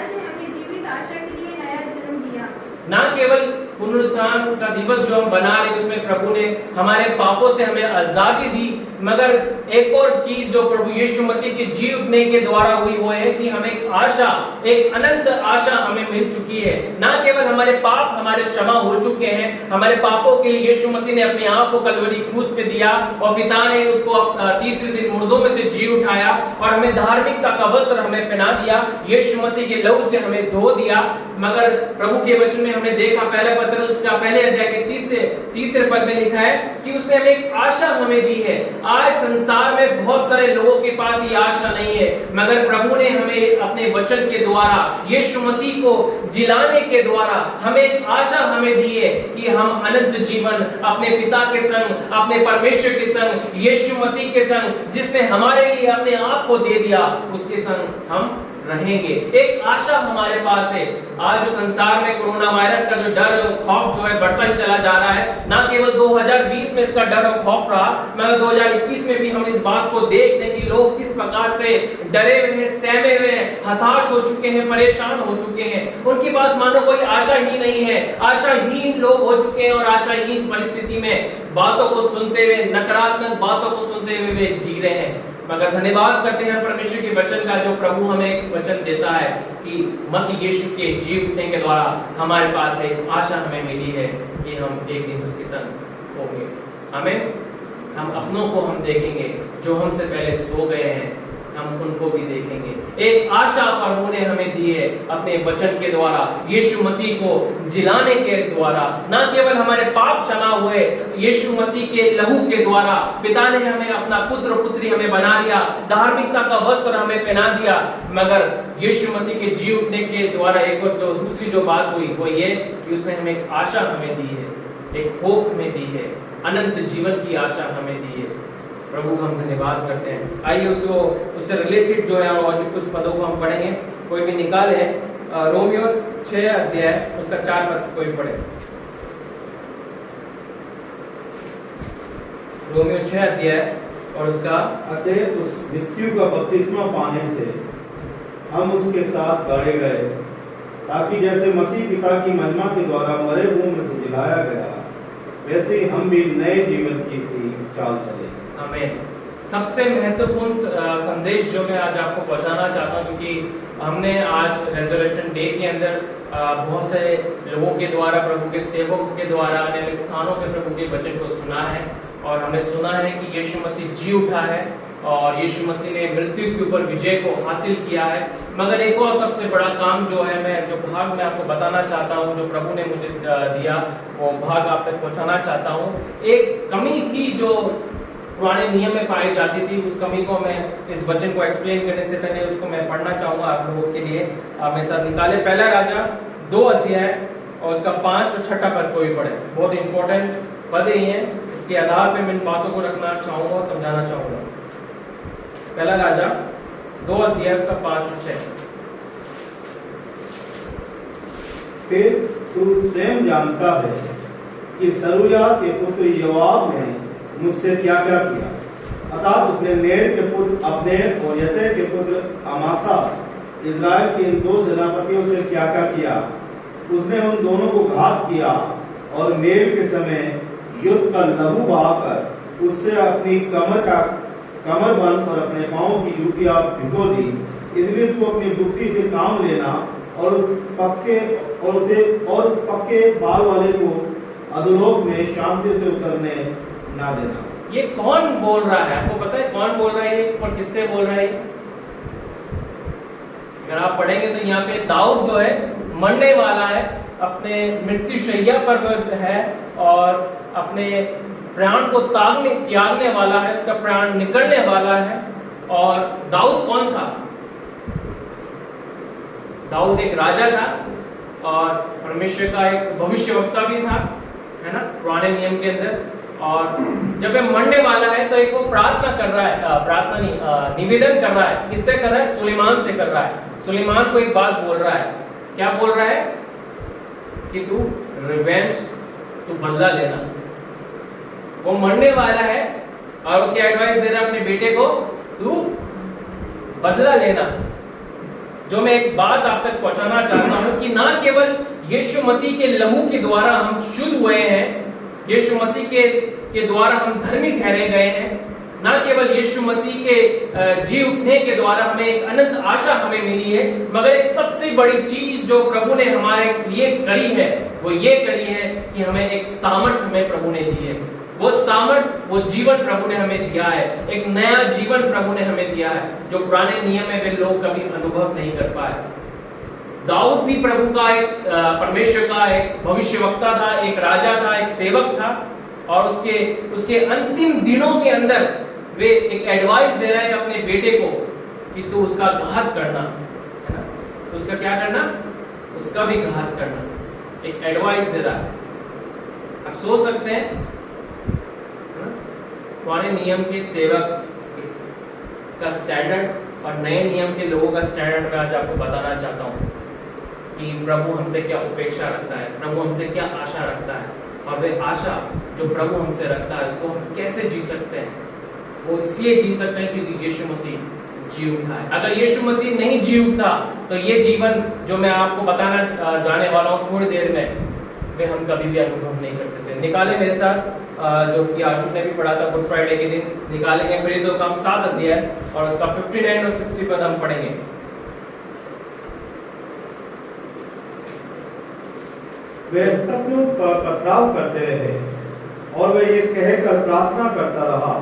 से हमें जीवित आशा के लिए नया जन्म दिया। ना केवल पुनरुत्थान का दिवस जो हम बना रहे हैं उसमें प्रभु ने हमारे पापों से हमें आजादी दी, मगर एक और चीज जो प्रभु यीशु मसीह के जी उठने के द्वारा हुई वो है कि हमें एक आशा, एक अनंत आशा हमें मिल चुकी है। ना केवल हमारे पाप हमारे क्षमा हो चुके हैं, हमारे पापों के लिए यीशु मसीह ने अपने आप को कलवरी क्रूस पे दिया और पिता ने उसको 3रे दिन मुर्दों में से जी उठाया और हमें धार्मिकता का वस्त्र हमें पहना दिया, यीशु मसीह के लहू से हमें धो दिया। मगर प्रभु के वचन में हमने देखा पहले पत्र उसका पहले अध्याय के 3रे पद में लिखा है कि उसने हमें एक आशा हमें दी है। आज संसार में बहुत सारे लोगों के पास ये आशा नहीं है, मगर प्रभु ने हमें अपने वचन के द्वारा, यीशु मसीह को जिलाने के द्वारा हमें एक आशा हमें दी है कि हम अनंत जीवन अपने पिता के संग, अपने परमेश्वर के संग, यीशु मसीह के संग, जिसने हमारे लिए अपने आप को दे दिया, उसके संग हम रहेंगे। एक आशा हमारे पास है। आज जो संसार में कोरोना वायरस का जो डर और खौफ जो है बढ़ता ही चला जा रहा है, ना केवल 2020 में इसका डर और खौफ रहा, मगर 2021 में भी हम इस बात को देख रहे हैं कि लोग किस प्रकार से डरे हुए हैं, सहमे हुए हैं, हताश हो चुके हैं, परेशान हो चुके हैं। उनके पास मानो कोई आशा ही नहीं है, आशाहीन लोग हो चुके हैं और आशाहीन परिस्थिति में बातों को सुनते हुए, नकारात्मक बातों को सुनते हुए वे जी रहे हैं। मगर धन्यवाद करते हैं परमेश्वर के वचन का, जो प्रभु हमें एक वचन देता है कि मसीह यीशु के जी उठने के द्वारा हमारे पास एक आशा हमें मिली है कि हम एक दिन उसके संग होंगे। हमें हम अपनों को हम देखेंगे, जो हमसे पहले सो गए हैं हम उनको भी देखेंगे। एक आशा प्रभु ने हमें दी है अपने वचन के द्वारा, यीशु मसीह को जिलाने के द्वारा। ना केवल हमारे पाप क्षमा हुए, यीशु मसीह के लहू के द्वारा पिता ने हमें अपना पुत्र पुत्री हमें बना लिया, धार्मिकता का वस्त्र हमें पहना दिया, मगर यीशु मसीह के जी उठने के द्वारा एक और जो दूसरी जो बात हुई वो ये कि उसने हमें एक आशा हमें दी है, एक होप हमें दी है, अनंत जीवन की आशा हमें दी है। प्रभु का हम धन्यवाद करते हैं। आइए उससे रिलेटेड जो है और कुछ पदों को हम पढ़ेंगे। कोई भी निकाले रोमियो 6 अध्याय उसका 4 पद कोई पढ़े। रोमियो 6 अध्याय और उसका अतः उस मृत्यु का बपतिस्मा पाने से हम उसके साथ गाड़े गए, ताकि जैसे मसीह पिता की महिमा के द्वारा मरे हुओं में से जिलाया गया, वैसे ही हम भी नए जीवन की थी चाल चले। आमीन। सबसे महत्वपूर्ण संदेश जो मैं आज आपको पहुंचाना चाहता हूं, क्योंकि हमने आज रेजरेक्शन डे के अंदर बहुत से लोगों के द्वारा, प्रभु के सेवकों के द्वारा अनेक स्थानों पे प्रभु के वचन को सुना है और हमने सुना है कि यीशु मसीह जी उठा है और यीशु मसीह ने मृत्यु के ऊपर विजय को हासिल किया है। मगर एक और सबसे बड़ा काम जो है, मैं जो भाग में आपको बताना चाहता हूँ, जो प्रभु ने मुझे दिया, वो भाग आप तक पहुँचाना चाहता हूँ। एक कमी थी जो पुराने नियम में पाई जाती थी, उस कमी को मैं इस वचन को एक्सप्लेन करने से पहले उसको मैं पढ़ना चाहूँगा आप लोगों के लिए। आप मेरे साथ निकाले पहला राजा 2 अध्याय और उसका 5 और 6 पद को भी पढ़े। बहुत इंपॉर्टेंट पद ही है, इसके आधार पे मैं इन बातों को रखना चाहूँगा और समझाना चाहूँगा। पहला राजा 2 अध्याय उसका 5 और 6। फिर तू स्वयं जानता है कि सरूया के पुत्र योआब ने मुझसे क्या क्या किया। अर्थात उसने नेर के पुत्र अब्नेर और यतै के पुत्र अमासा इज़राइल के इन 2 सेनापतियों से क्या क्या किया। उसने उन दोनों को घात किया और मेल के समय युद्ध का लहू बहाकर उससे अपनी कमरबंद और अपने पांव की जूतियां भिगो दी। इसलिए तू अपनी बुद्धि से काम लेना और उस पक्के बाल वाले को अधोलोक में शांति से उतरने ना देना। ये कौन बोल रहा है? आपको पता है कौन बोल रहा है ये और किससे बोल रहा है? अगर आप पढ़ेंगे तो यहाँ पे दाऊद जो है मरने वाला है, अपने मृत्यु शैया पर है और अपने प्राण को त्यागने वाला है, उसका प्राण निकलने वाला है। और दाऊद कौन था? दाऊद एक राजा था और परमेश्वर का एक भविष्यवक्ता भी था, है ना, पुराने नियम के अंदर। और जब वह मरने वाला है तो एक वो प्रार्थना कर रहा है, निवेदन कर रहा है। किससे कर रहा है? सुलेमान से कर रहा है। सुलेमान को एक बात बोल रहा है। क्या बोल रहा है? कि तू रिवेंज, तू बदला लेना। वो मरने वाला है और वो क्या एडवाइस दे रहा है अपने बेटे को? तू बदला लेना। जो मैं एक बात आप तक पहुंचाना चाहता हूं कि ना केवल यीशु मसीह के लहू के द्वारा हम शुद्ध हुए हैं, यीशु मसीह के द्वारा हम धर्मी ठहरे गए हैं, ना केवल यीशु मसीह के जी उठने के द्वारा हमें एक अनंत आशा हमें मिली है, मगर एक सबसे बड़ी चीज जो प्रभु ने हमारे लिए करी है वो ये करी है कि हमें एक सामर्थ हमें प्रभु ने दी है। वो सामर्थ, वो जीवन प्रभु ने हमें दिया है। एक नया जीवन प्रभु ने हमें दिया है जो पुराने नियम में वे लोग कभी अनुभव नहीं कर पाए। दाऊद भी प्रभु का एक परमेश्वर का एक भविष्यवक्ता था, एक राजा था, एक सेवक था और उसके अंतिम दिनों के अंदर वे एक एडवाइस दे रहे हैं अपने बेटे को कि तू उसका घात करना, है ना, तो उसका क्या करना? उसका भी घात करना। एक एडवाइस दे रहा है। आप सोच सकते हैं पुराने नियम के सेवक का स्टैंडर्ड और नए नियम के लोगों का स्टैंडर्ड मैं आज आपको बताना चाहता हूँ कि प्रभु हमसे क्या अपेक्षा रखता है, प्रभु हमसे क्या आशा रखता है और वे आशा जो प्रभु हमसे रखता है उसको हम कैसे जी सकते हैं। वो इसलिए जी सकते हैं क्योंकि यीशु मसीह जी उठा है। अगर यीशु मसीह नहीं जी उठता तो ये जीवन जो मैं आपको बताना जाने वाला हूँ थोड़ी देर में, वे हम कभी भी अनुभव नहीं कर सकते। निकाले मेरे साथ जो कि आशुक ने भी पढ़ा था गुड फ्राइडे के दिन, निकालेंगे फिर तो काम 7 अध्याय और उसका 59 और 60 पद हम पढ़ेंगे। वे स्तफनुस पर पथराव करते रहे और वह ये कहकर प्रार्थना करता रहा,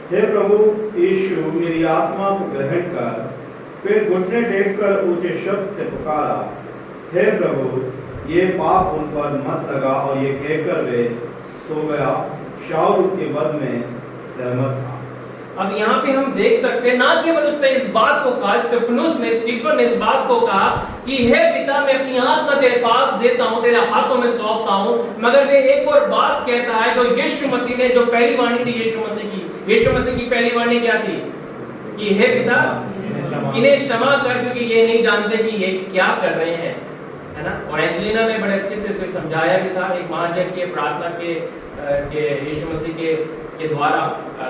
हे प्रभु यीशु मेरी आत्मा को ग्रहण कर। फिर घुटने टेककर ऊंचे शब्द से पुकारा, हे प्रभु ये पाप उन पर मत लगा। और ये कहकर वे सो गया। शाऊल उसके वध में सहमत था। अब यहाँ पे हम देख सकते हैं ना केवल उसने इस बात को कहा, स्टीफन ने इस बात को कहा कि हे पिता मैं अपनी आत्मा तेरे पास देता हूँ, तेरे हाथों में सौंपता हूँ, मगर वे एक और बात कहता है जो यीशु मसीह ने, जो पहली वाणी थी यीशु मसीह की यीशु मसीह की पहली वाणी क्या थी कि हे पिता इन्हें क्षमा कर, क्योंकि ये नहीं जानते कि ये क्या कर रहे हैं, है ना। और एंजेलिना ने बड़े अच्छे से इसे समझाया भी था, एक महाजन के प्रार्थना के यीशु मसीह के द्वारा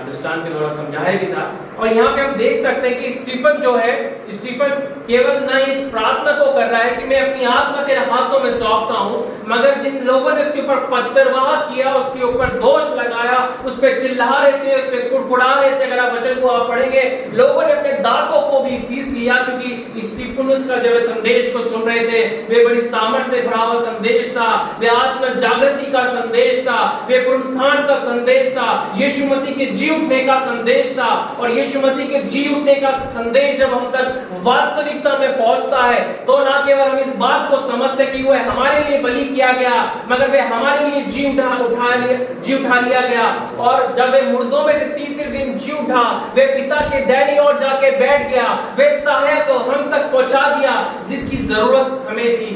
दृष्टांत के द्वारा समझाया भी था। और यहाँ पे हम देख सकते हैं कि स्टीफन जो है, स्टीफन केवल ना इस प्रार्थना को कर रहा है कि मैं अपनी आत्मा तेरे हाथों में सौंपता हूँ, मगर जिन लोगों ने उसके ऊपर पत्थरवाह किया, उसके ऊपर दोष लगाया, उस पर चिल्ला रहे थे, उस पर कुड़कुड़ा रहे थे, अगर आप वचन को आप पढ़ेंगे, लोगों ने अपने दांतों को भी पीस लिया, क्योंकि स्टीफनुस का जब संदेश को सुन रहे थे, वे बड़ी सामर्थ से भरा हुआ संदेश था, वे आत्म जागृति का संदेश था, वे पुनरुत्थान का संदेश था, यीशु मसीह के जी उठने का संदेश था। और यीशु मसीह के जी उठने का संदेश जब हम तक वास्तविकता में पहुंचता है, तो ना केवल हम इस बात को समझते कि वह हमारे लिए बलि किया गया, मगर वे हमारे लिए जी उठा लिया गया। और जब वे मुर्दों में से तीसरे दिन जी उठा, वे पिता के दाहिनी ओर जाके बैठ गया, वे सहायक को हम तक पहुंचा दिया जिसकी जरूरत हमें थी।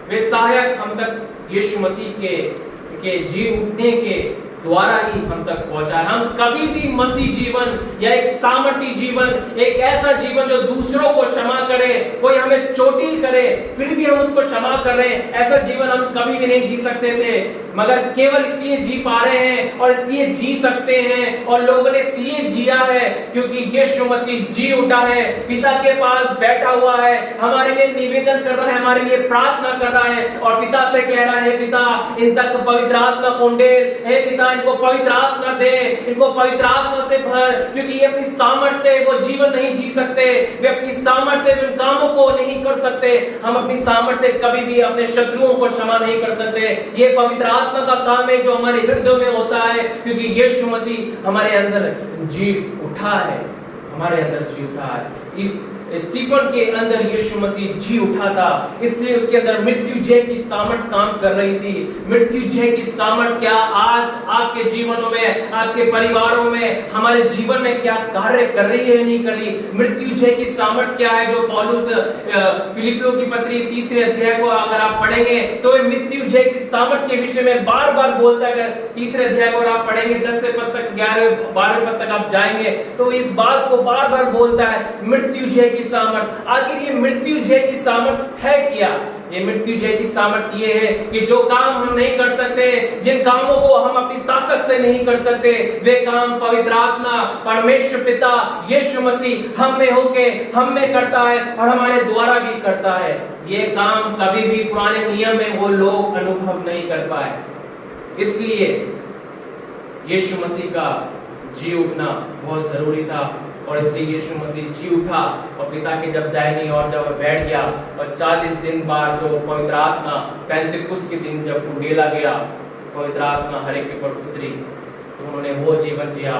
वे सहायक हम तक यीशु मसीह के जी उठने के द्वारा ही हम तक पहुंचा है। हम कभी भी मसीह जीवन या एक सामर्थी जीवन, एक ऐसा जीवन जो दूसरों को क्षमा करे, कोई हमें चोटिल करे फिर भी हम उसको क्षमा कर रहे हैं, ऐसा जीवन हम कभी भी नहीं जी सकते थे, मगर केवल इसलिए जी पा रहे हैं और इसलिए जी सकते हैं, और लोगों ने इसलिए जिया है क्योंकि यीशु मसीह जी उठा है, पिता के पास बैठा हुआ है, हमारे लिए निवेदन कर रहा है, हमारे लिए प्रार्थना कर रहा है, और पिता से कह रहा है, पिता इन तक पवित्र आत्मा को डेल, हे पिता इनको पवित्र आत्मा दे, इनको पवित्र आत्मा से भर, क्योंकि ये अपनी सामर्थ से वो जीवन नहीं जी सकते, वे अपनी सामर्थ से उन कामों को नहीं कर सकते, हम अपनी सामर्थ से कभी भी अपने शत्रुओं को क्षमा नहीं कर सकते। ये पवित्र आत्मा का काम है जो हमारे हृदय में होता है, क्योंकि यीशु मसीह हमारे अंदर जी उठा है, हमारे अंदर जी उठा है। स्टीफन के अंदर यीशु मसीह जी उठा था, इसलिए उसके अंदर मृत्यु जय की सामर्थ काम कर रही थी। मृत्यु जय की सामर्थ क्या आज आपके जीवनों में, आपके परिवारों में, हमारे जीवन में क्या कार्य कर रही है, नहीं कर रही? मृत्यु जय की सामर्थ क्या है जो पौलुस फिलिपियों की पत्री 3 अध्याय को अगर आप पढ़ेंगे तो मृत्यु जय की सामर्थ के विषय में बार बार बोलता है। अगर 3 अध्याय को आप पढ़ेंगे 10 पद तक, 11-12 पद तक आप जाएंगे तो इस बात को बार बार बोलता है, मृत्यु जय की सामर्थ। आखिर ये मृत्यु जय की सामर्थ है क्या? ये मृत्यु जय की सामर्थ ये है कि जो काम हम नहीं कर सकते, जिन कामों को हम अपनी ताकत से नहीं कर सकते, वे काम पवित्र आत्मा, परमेश्वर पिता, यीशु मसीह हम में होके हम में करता है और हमारे द्वारा भी करता है। ये काम कभी भी पुराने नियम में वो लोग अनुभव नहीं कर पाए, इसलिए यीशु मसीह का जी उठना बहुत जरूरी था। और इसलिए यीशु मसीह जी उठा और पिता के जब दाहिनी ओर जब बैठ गया और 40 दिन बाद जो पवित्र आत्मा पेंतिकुस्त के दिन जब उंडेला गया, पवित्र आत्मा हर एक के ऊपर उतरी, तो उन्होंने वो जीवन जिया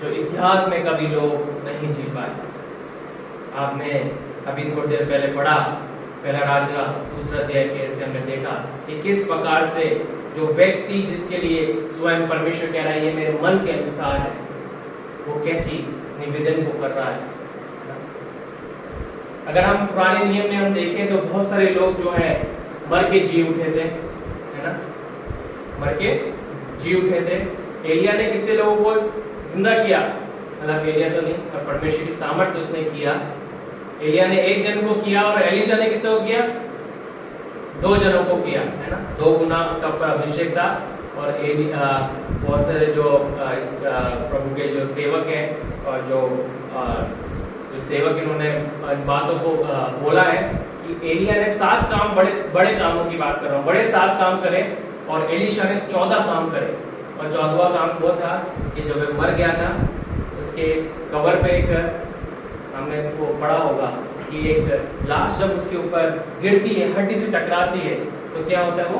जो इतिहास में कभी लोग नहीं जी पाए। आपने अभी थोड़ी देर पहले पढ़ा पहला राजा 2 अध्याय के से हमने देखा कि किस प्रकार से जो व्यक्ति जिसके लिए स्वयं परमेश्वर कह रहा है ये मेरे मन के अनुसार है, वो कैसी निवेदन को कर रहा है। अगर हम पुराने नियम में हम देखें तो बहुत सारे लोग जो है मर के जी उठे थे, है ना, मर के जी उठे थे। एलिया ने कितने लोगों को जिंदा किया? मतलब एलिया तो नहीं, पर परमेश्वर की सामर्थ से उसने किया। एलिया ने 1 जन को किया और एलीशा ने कितने को किया? 2 जनों को किया, है ना, 2 गुना उसका ऊपर अभिषेक था। और बहुत सारे जो प्रभु के जो सेवक हैं और जो सेवक इन्होंने बातों को बोला है कि एलिया ने 7 काम, बड़े कामों की बात कर रहा हूँ, बड़े 7 काम करे और एलीशा ने 14 काम करे। और 14वां काम वो था कि जब वह मर गया था उसके कवर पे एक, हमने वो पढ़ा होगा कि एक लाश जब उसके ऊपर गिरती है, हड्डी से टकराती है, तो क्या होता है? वो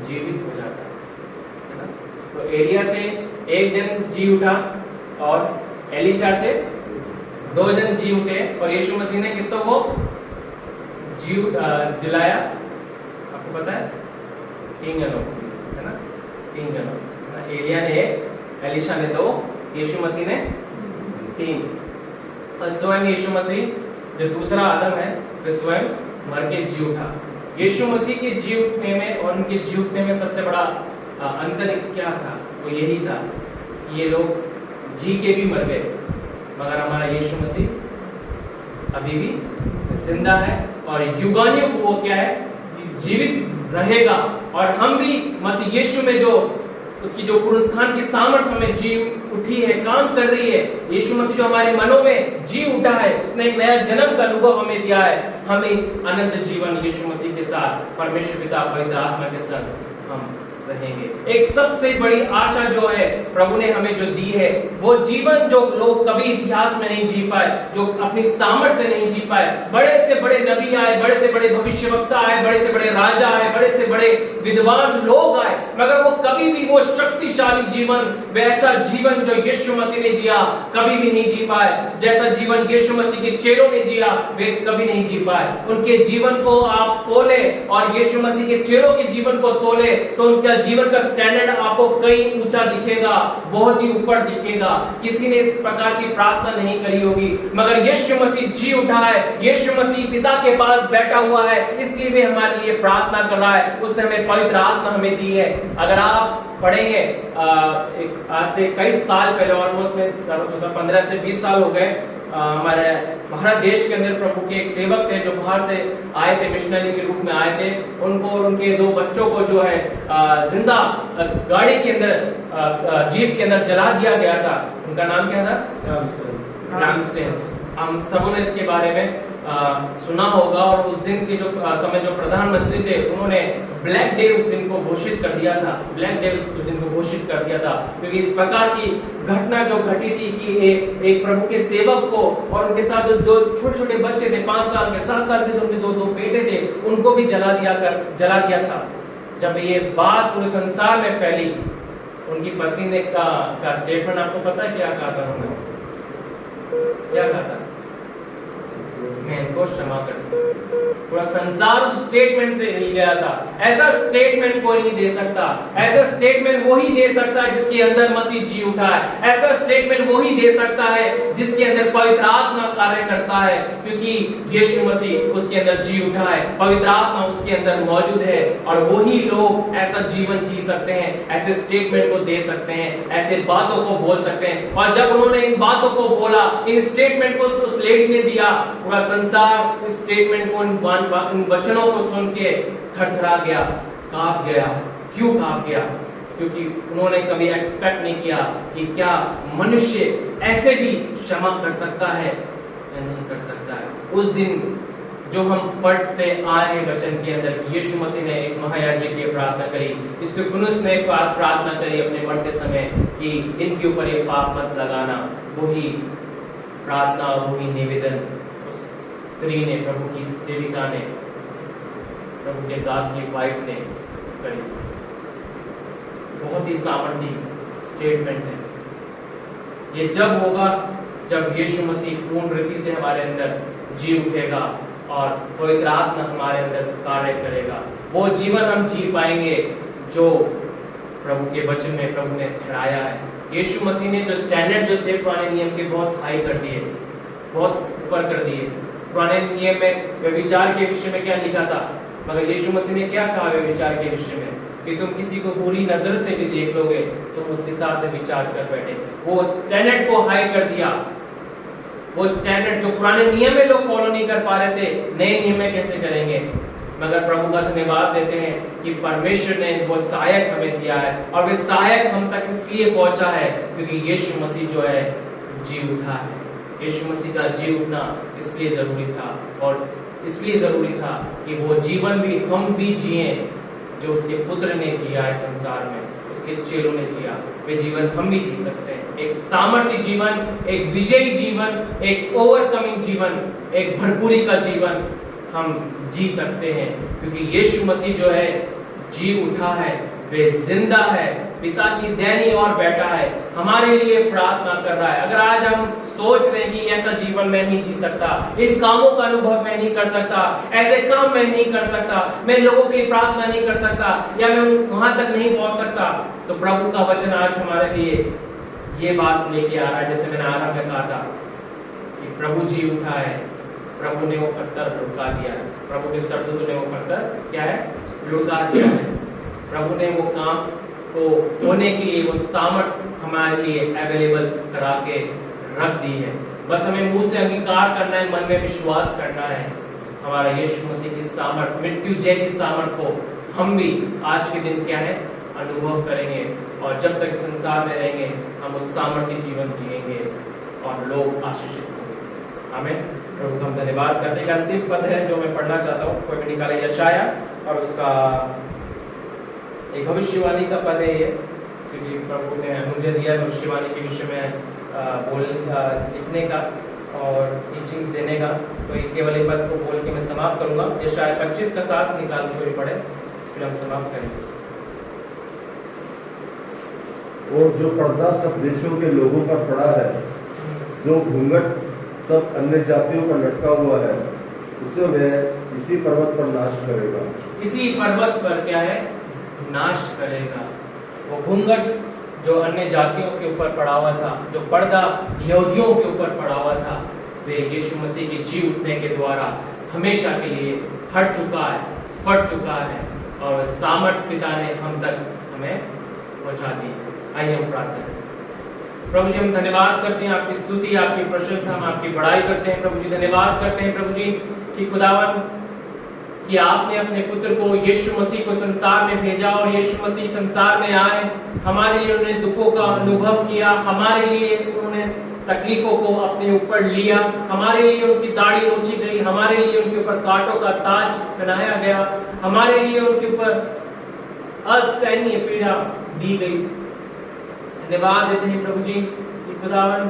जीवित हो जाता है ना। तो एलिया से 1 जन जी उठा और एलीशा से 2 जन जी उठे और यीशु मसीह ने कितनों को जिलाया? आपको पता है? 3 जनों को, है ना, 3 जनों। एलिया ने 1, एलीशा ने 2, यीशु मसीह ने 3। और स्वयं यीशु मसीह जो दूसरा आदम है वे स्वयं मर के जी उठा। यीशु मसीह के जी उठने में और उनके जी उठने में सबसे बड़ा अंतर क्या था? वो यही था कि ये लोग जी के भी मर गए, मगर हमारा यीशु मसीह अभी भी जिंदा है और युगानियों को वो क्या है, जीवित रहेगा। और हम भी मसीह यीशु में जो उसकी जो पुनरुत्थान की सामर्थ हमें जी उठी है, काम कर रही है, यीशु मसीह जो हमारे मनों में जी उठा है, उसने एक नया जन्म का अनुभव हमें दिया है। हमें अनंत जीवन यीशु मसीह के साथ परमेश्वर पिता पवित्र आत्मा के संग हम रहेंगे। एक सबसे बड़ी आशा जो है प्रभु ने हमें जो दी है, वो जीवन जो लोग कभी इतिहास में नहीं जी पाए, जो अपनी सामर्थ्य से नहीं जी पाए। बड़े से बड़े नबी आए, बड़े से बड़े भविष्यवक्ता आए, बड़े से बड़े राजा आए, बड़े से बड़े विद्वान लोग आए, मगर वो कभी भी वो शक्तिशाली जीवन, वैसा जीवन जो यीशु मसीह ने जिया, कभी भी नहीं जी पाए। जैसा जीवन यीशु मसीह के चेलों ने जिया, वे कभी नहीं जी पाए। उनके जीवन को आप तोले और यीशु मसीह के चेलों के जीवन को तोले तो उनका जीवन का स्टैंडर्ड आपको कई ऊंचा दिखेगा, बहुत ही ऊपर दिखेगा। किसी ने इस प्रकार की प्रार्थना नहीं करी होगी, मगर यीशु मसीह जी उठा है, यीशु मसीह पिता के पास बैठा हुआ है, इसलिए वे हमारे लिए प्रार्थना कर रहा है। उसने हमें पवित्र आत्मा हमें दी है। अगर आप पढ़ेंगे आज से कई साल पहले, ऑलमोस्ट में 15 से 20 साल हो गए, हमारे भारत देश के अंदर प्रभु के एक सेवक थे जो बाहर से आए थे, मिशनरी के रूप में आए थे। उनको और उनके 2 बच्चों को जो है जिंदा गाड़ी के अंदर, जीप के अंदर जला दिया गया था। उनका नाम क्या था? रामस्टेन्स। हम सबों ने इसके बारे में सुना होगा। और उस दिन के जो समय जो प्रधानमंत्री थे, उन्होंने ब्लैक डे उस दिन को घोषित कर दिया था, ब्लैक डे उस दिन को घोषित कर दिया था, क्योंकि इस प्रकार की घटना जो घटी थी कि एक प्रभु के सेवक को और उनके साथ जो छोटे छोटे बच्चे थे, 5 साल के 7 साल के, जो उनके 2 बेटे थे, उनको भी जला दिया था। जब ये बात पूरे संसार में फैली, उनकी पत्नी ने का स्टेटमेंट आपको पता है क्या कहा था उन्होंने? क्या कहा था? मैं इनको क्षमा करता हूं। पूरा संसार उस स्टेटमेंट से हिल गया था। ऐसा स्टेटमेंट कोई नहीं दे सकता। ऐसा स्टेटमेंट वही दे सकता है जिसके अंदर मसीह जी उठा है। ऐसा स्टेटमेंट वही दे सकता है जिसके अंदर पवित्र आत्मा कार्य करता है, क्योंकि यीशु मसीह उसके अंदर जी उठा है, पवित्र आत्मा उसके अंदर मौजूद है। और वही लोग ऐसा जीवन जी सकते हैं, ऐसे स्टेटमेंट को दे सकते हैं, ऐसे बातों को बोल सकते हैं। और जब उन्होंने इन बातों को बोला, इन स्टेटमेंट को उस लेडी ने दिया, पूरा संसार इस स्टेटमेंट को, इन वचनों को सुन के थरथरा गया, कांप गया। क्यों कांप गया? क्योंकि उन्होंने कभी एक्सपेक्ट नहीं किया कि क्या मनुष्य ऐसे भी क्षमा कर सकता है या नहीं कर सकता है। उस दिन जो हम पढ़ते आए हैं वचन के अंदर, यीशु मसीह ने एक महायाजकीय प्रार्थना करी, स्तिफनुस ने एक प्रार्थना करी अपने मरते समय कि इनके ऊपर ये पाप मत लगाना। वही प्रार्थना, वही निवेदन उस स्त्री ने, प्रभु की सेविका ने, प्रभु के दास की वाइफ ने करी। बहुत ही सामर्थी स्टेटमेंट है। ये जब होगा जब यीशु मसीह पूर्ण रीति से हमारे अंदर जी उठेगा और पवित्र आत्मा हमारे अंदर कार्य करेगा। वो जीवन हम जी पाएंगे जो प्रभु के वचन में प्रभु ने ठहराया है। यीशु मसीह ने जो स्टैंडर्ड जो थे पुराने नियम के, बहुत हाई कर दिए, बहुत ऊपर कर दिए। पुराने नियम में व्यभिचार के विषय में क्या लिखा था, मगर यीशु मसीह ने क्या कहा व्यभिचार के विषय में? कि तुम किसी को बुरी नजर से भी देख लोगे तुम उसके साथ विचार कर बैठे। वो स्टैंडर्ड को हाई कर दिया। वो स्टैंडर्ड जो पुराने नियम में लोग फॉलो नहीं कर पा रहे थे, नए नियम में कैसे करेंगे? मगर प्रभु का धन्यवाद देते हैं कि परमेश्वर ने वो सहायक हमें दिया है, और वे सहायक हम तक इसलिए पहुंचा है क्योंकि यीशु मसीह जो है जी उठा है। यीशु मसीह का जी उठना इसलिए जरूरी था, और इसलिए जरूरी था कि वो जीवन भी हम भी जिए जो उसके पुत्र ने जिया है संसार में, उसके चेलों ने जिया। वे जीवन हम भी जी सकते हैं। एक सामर्थ्य जीवन, एक विजयी जीवन, एक ओवरकमिंग जीवन, एक भरपूरी का जीवन हम जी सकते हैं, क्योंकि यीशु मसीह जो है जी उठा है, वे जिंदा है, पिता की दैनी और बैठा है, हमारे लिए प्रार्थना कर रहा है। अगर आज हम सोच रहे हैं कि ऐसा जीवन मैं नहीं जी सकता, इन कामों का अनुभव मैं नहीं कर सकता, ऐसे काम मैं नहीं कर सकता, मैं लोगों के लिए प्रार्थना नहीं कर सकता, या मैं वहां तक नहीं पहुंच सकता, तो प्रभु का वचन आज हमारे लिए ये बात लेके आ रहा है। जैसे मैंने आरंभ में कहा था कि प्रभु जी उठा है, प्रभु ने वो पत्थर लुढ़का दिया है, प्रभु के सरदूतों ने वो पत्थर क्या है लुढ़का दिया है। प्रभु ने वो काम को होने के लिए वो सामर्थ हमारे लिए अवेलेबल करा के रख दी है। बस हमें मुंह से अंगीकार करना है, मन में विश्वास करना है। हमारा यीशु मसीह की सामर्थ, मृत्यु जय की सामर्थ को हम भी आज के दिन क्या है अनुभव करेंगे, और जब तक संसार में रहेंगे हम उस सामर्थ्य जीवन जिएंगे और लोग आशीषित होंगे। आमीन। प्रभु हम धन्यवाद करते हैं। अंतिम पद है जो मैं पढ़ना चाहता हूँ, कोई भी निकाले यशाया, और उसका एक भविष्यवाणी का पद है ये, क्योंकि प्रभु ने अनुग्रह दिया है भविष्यवाणी के विषय में लिखने का और टीचिंग्स देने का। तो एक केवल एक पद को बोल के मैं समाप्त करूंगा। यशाया 25 का 7 निकाल कोई पढ़े, फिर हम समाप्त करेंगे। और जो पर्दा सब देशों के लोगों पर पड़ा है, जो घूंघट सब अन्य जातियों पर लटका हुआ है, उसे वह इसी पर्वत पर नाश करेगा। इसी पर्वत पर क्या है नाश करेगा। वो घूंघट जो अन्य जातियों के ऊपर पड़ा हुआ था, जो पर्दा यहूदियों के ऊपर पड़ा हुआ था, वे यीशु मसीह के जी उठने के द्वारा हमेशा के लिए हट चुका है, फट चुका है, और सामर्थ पिता ने हम तक हमें पहुंचा दी। आइए हम प्रार्थना करें। प्रभु जी हम धन्यवाद करते हैं, आपकी स्तुति आपकी प्रशंसा हम आपकी बड़ाई करते हैं। प्रभु जी धन्यवाद करते हैं प्रभु जी कि खुदावन कि आपने अपने पुत्र को यीशु मसीह को संसार में भेजा, और यीशु मसीह संसार में आए, हमारे लिए उन्होंने दुखों का अनुभव किया, हमारे लिए उन्होंने तकलीफों को अपने ऊपर लिया, हमारे लिए उनकी दाढ़ी नोची गई, हमारे लिए उनके ऊपर कांटों का ताज पहनाया गया, हमारे लिए उनके ऊपर असहनीय पीड़ा दी गई। धन्यवाद देते हैं प्रभु जी कि खुदावन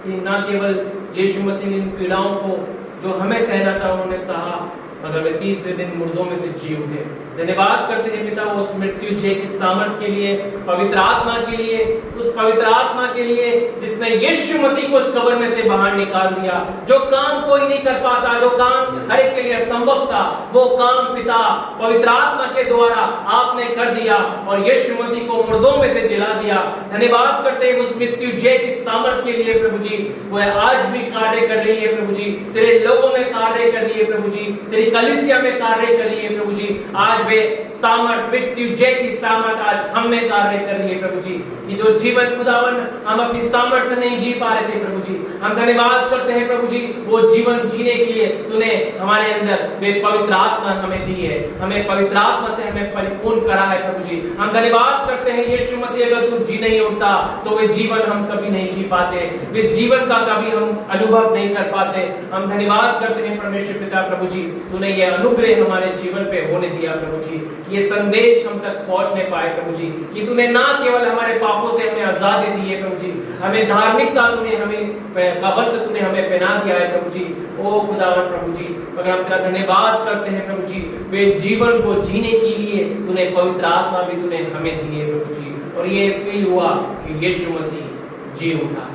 कि न केवल यीशु मसीह ने इन पीड़ाओं को जो हमें सहना था उन्होंने सहा, मगर वे तीसरे दिन मुर्दों में से जी उठे। धन्यवाद करते हैं पिता उस मृत्यु जय की सामर्थ के लिए, पवित्र आत्मा के लिए, उस पवित्र आत्मा के लिए जिसने यीशु मसीह को उस कब्र में से बाहर निकाल दिया। जो काम कोई नहीं कर पाता, जो काम हर एक के लिए असंभव था, वो काम पिता पवित्र आत्मा के द्वारा आपने कर दिया और यीशु मसीह को मुर्दों में से जिला दिया। धन्यवाद करते हैं उस मृत्यु जय की सामर्थ के लिए प्रभु जी, वह आज भी कार्य कर रही है प्रभु जी, तेरे लोगों में कार्य कर रही है प्रभु जी, तेरी कलीसिया में कार्य कर रही है प्रभु जी। आज वे सामर्थ, मृत्यु जय की सामर्थ आज हम में कार्य कर रही है प्रभु जी, कि जो जीवन खुदावन हम अपनी सामर्थ से नहीं जी पा रहे थे प्रभु जी, हम धन्यवाद करते हैं प्रभु जी, वो जीवन जीने के लिए तूने हमारे अंदर वे पवित्र आत्मा हमें दी है, हमें पवित्र आत्मा से हमें परिपूर्ण करा है प्रभु जी। हम धन्यवाद करते हैं यीशु मसीह, अगर तू जी नहीं उठता तो वे जीवन हम कभी नहीं जी पाते, वे जीवन का कभी हम अनुभव नहीं कर पाते। हम धन्यवाद करते हैं परमेश्वर पिता प्रभु जी, तूने ये अनुग्रह हमारे जीवन पे होने दिया प्रभु जी, कि ये संदेश हम तक पहुंचने पाए प्रभु जी, कि तूने ना केवल हमारे पापों से हमें आजादी दी है प्रभु जी, हमें धार्मिकता तूने हमें का वस्त्र तूने हमें पहना दिया है प्रभु जी। ओ खुदावन प्रभु जी, मगर हम तेरा धन्यवाद करते हैं प्रभु जी, वे जीवन को जीने के लिए तूने पवित्र आत्मा भी तूने हमें दी है प्रभु जी, और ये इसलिए हुआ कि यीशु मसीह जी उठा।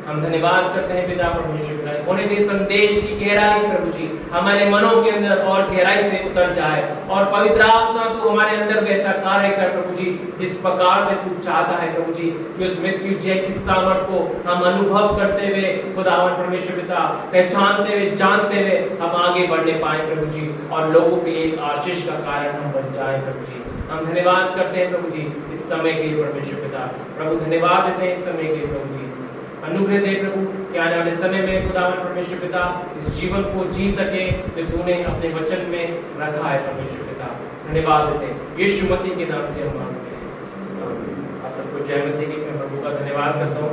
हम धन्यवाद करते हैं पिता परमेश्वर पिता, होने दे संदेश की गहराई प्रभु जी हमारे मनों के अंदर और गहराई से उतर जाए, और पवित्र आत्मा तू हमारे अंदर वैसा कार्य कर प्रभु जी जिस प्रकार से तू चाहता है प्रभु जी, कि उस मृत्यु जय की सामर्थ को हम अनुभव करते हुए खुदावन परमेश्वर पिता, पहचानते हुए जानते हुए हम आगे बढ़ने पाए प्रभु जी, और लोगों के लिए एक आशीष का कारण हम बन जाए प्रभु जी। हम धन्यवाद करते हैं प्रभु जी इस समय के लिए परमेश्वर पिता, प्रभु धन्यवाद देते हैं इस समय के लिए प्रभु जी, अनुग्रह दे प्रभु कि आने वाले समय में खुदावन परमेश्वर पिता इस जीवन को जी सके जो तूने अपने वचन में रखा है परमेश्वर पिता। धन्यवाद देते हैं यीशु मसीह के नाम से हम मांगते हैं। आप सबको जय मसीह की। मैं प्रभु का धन्यवाद करता हूँ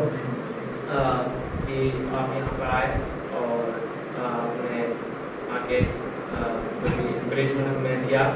कि आप यहाँ पर आए और आपने आके जो भी encouragement हमें दिया।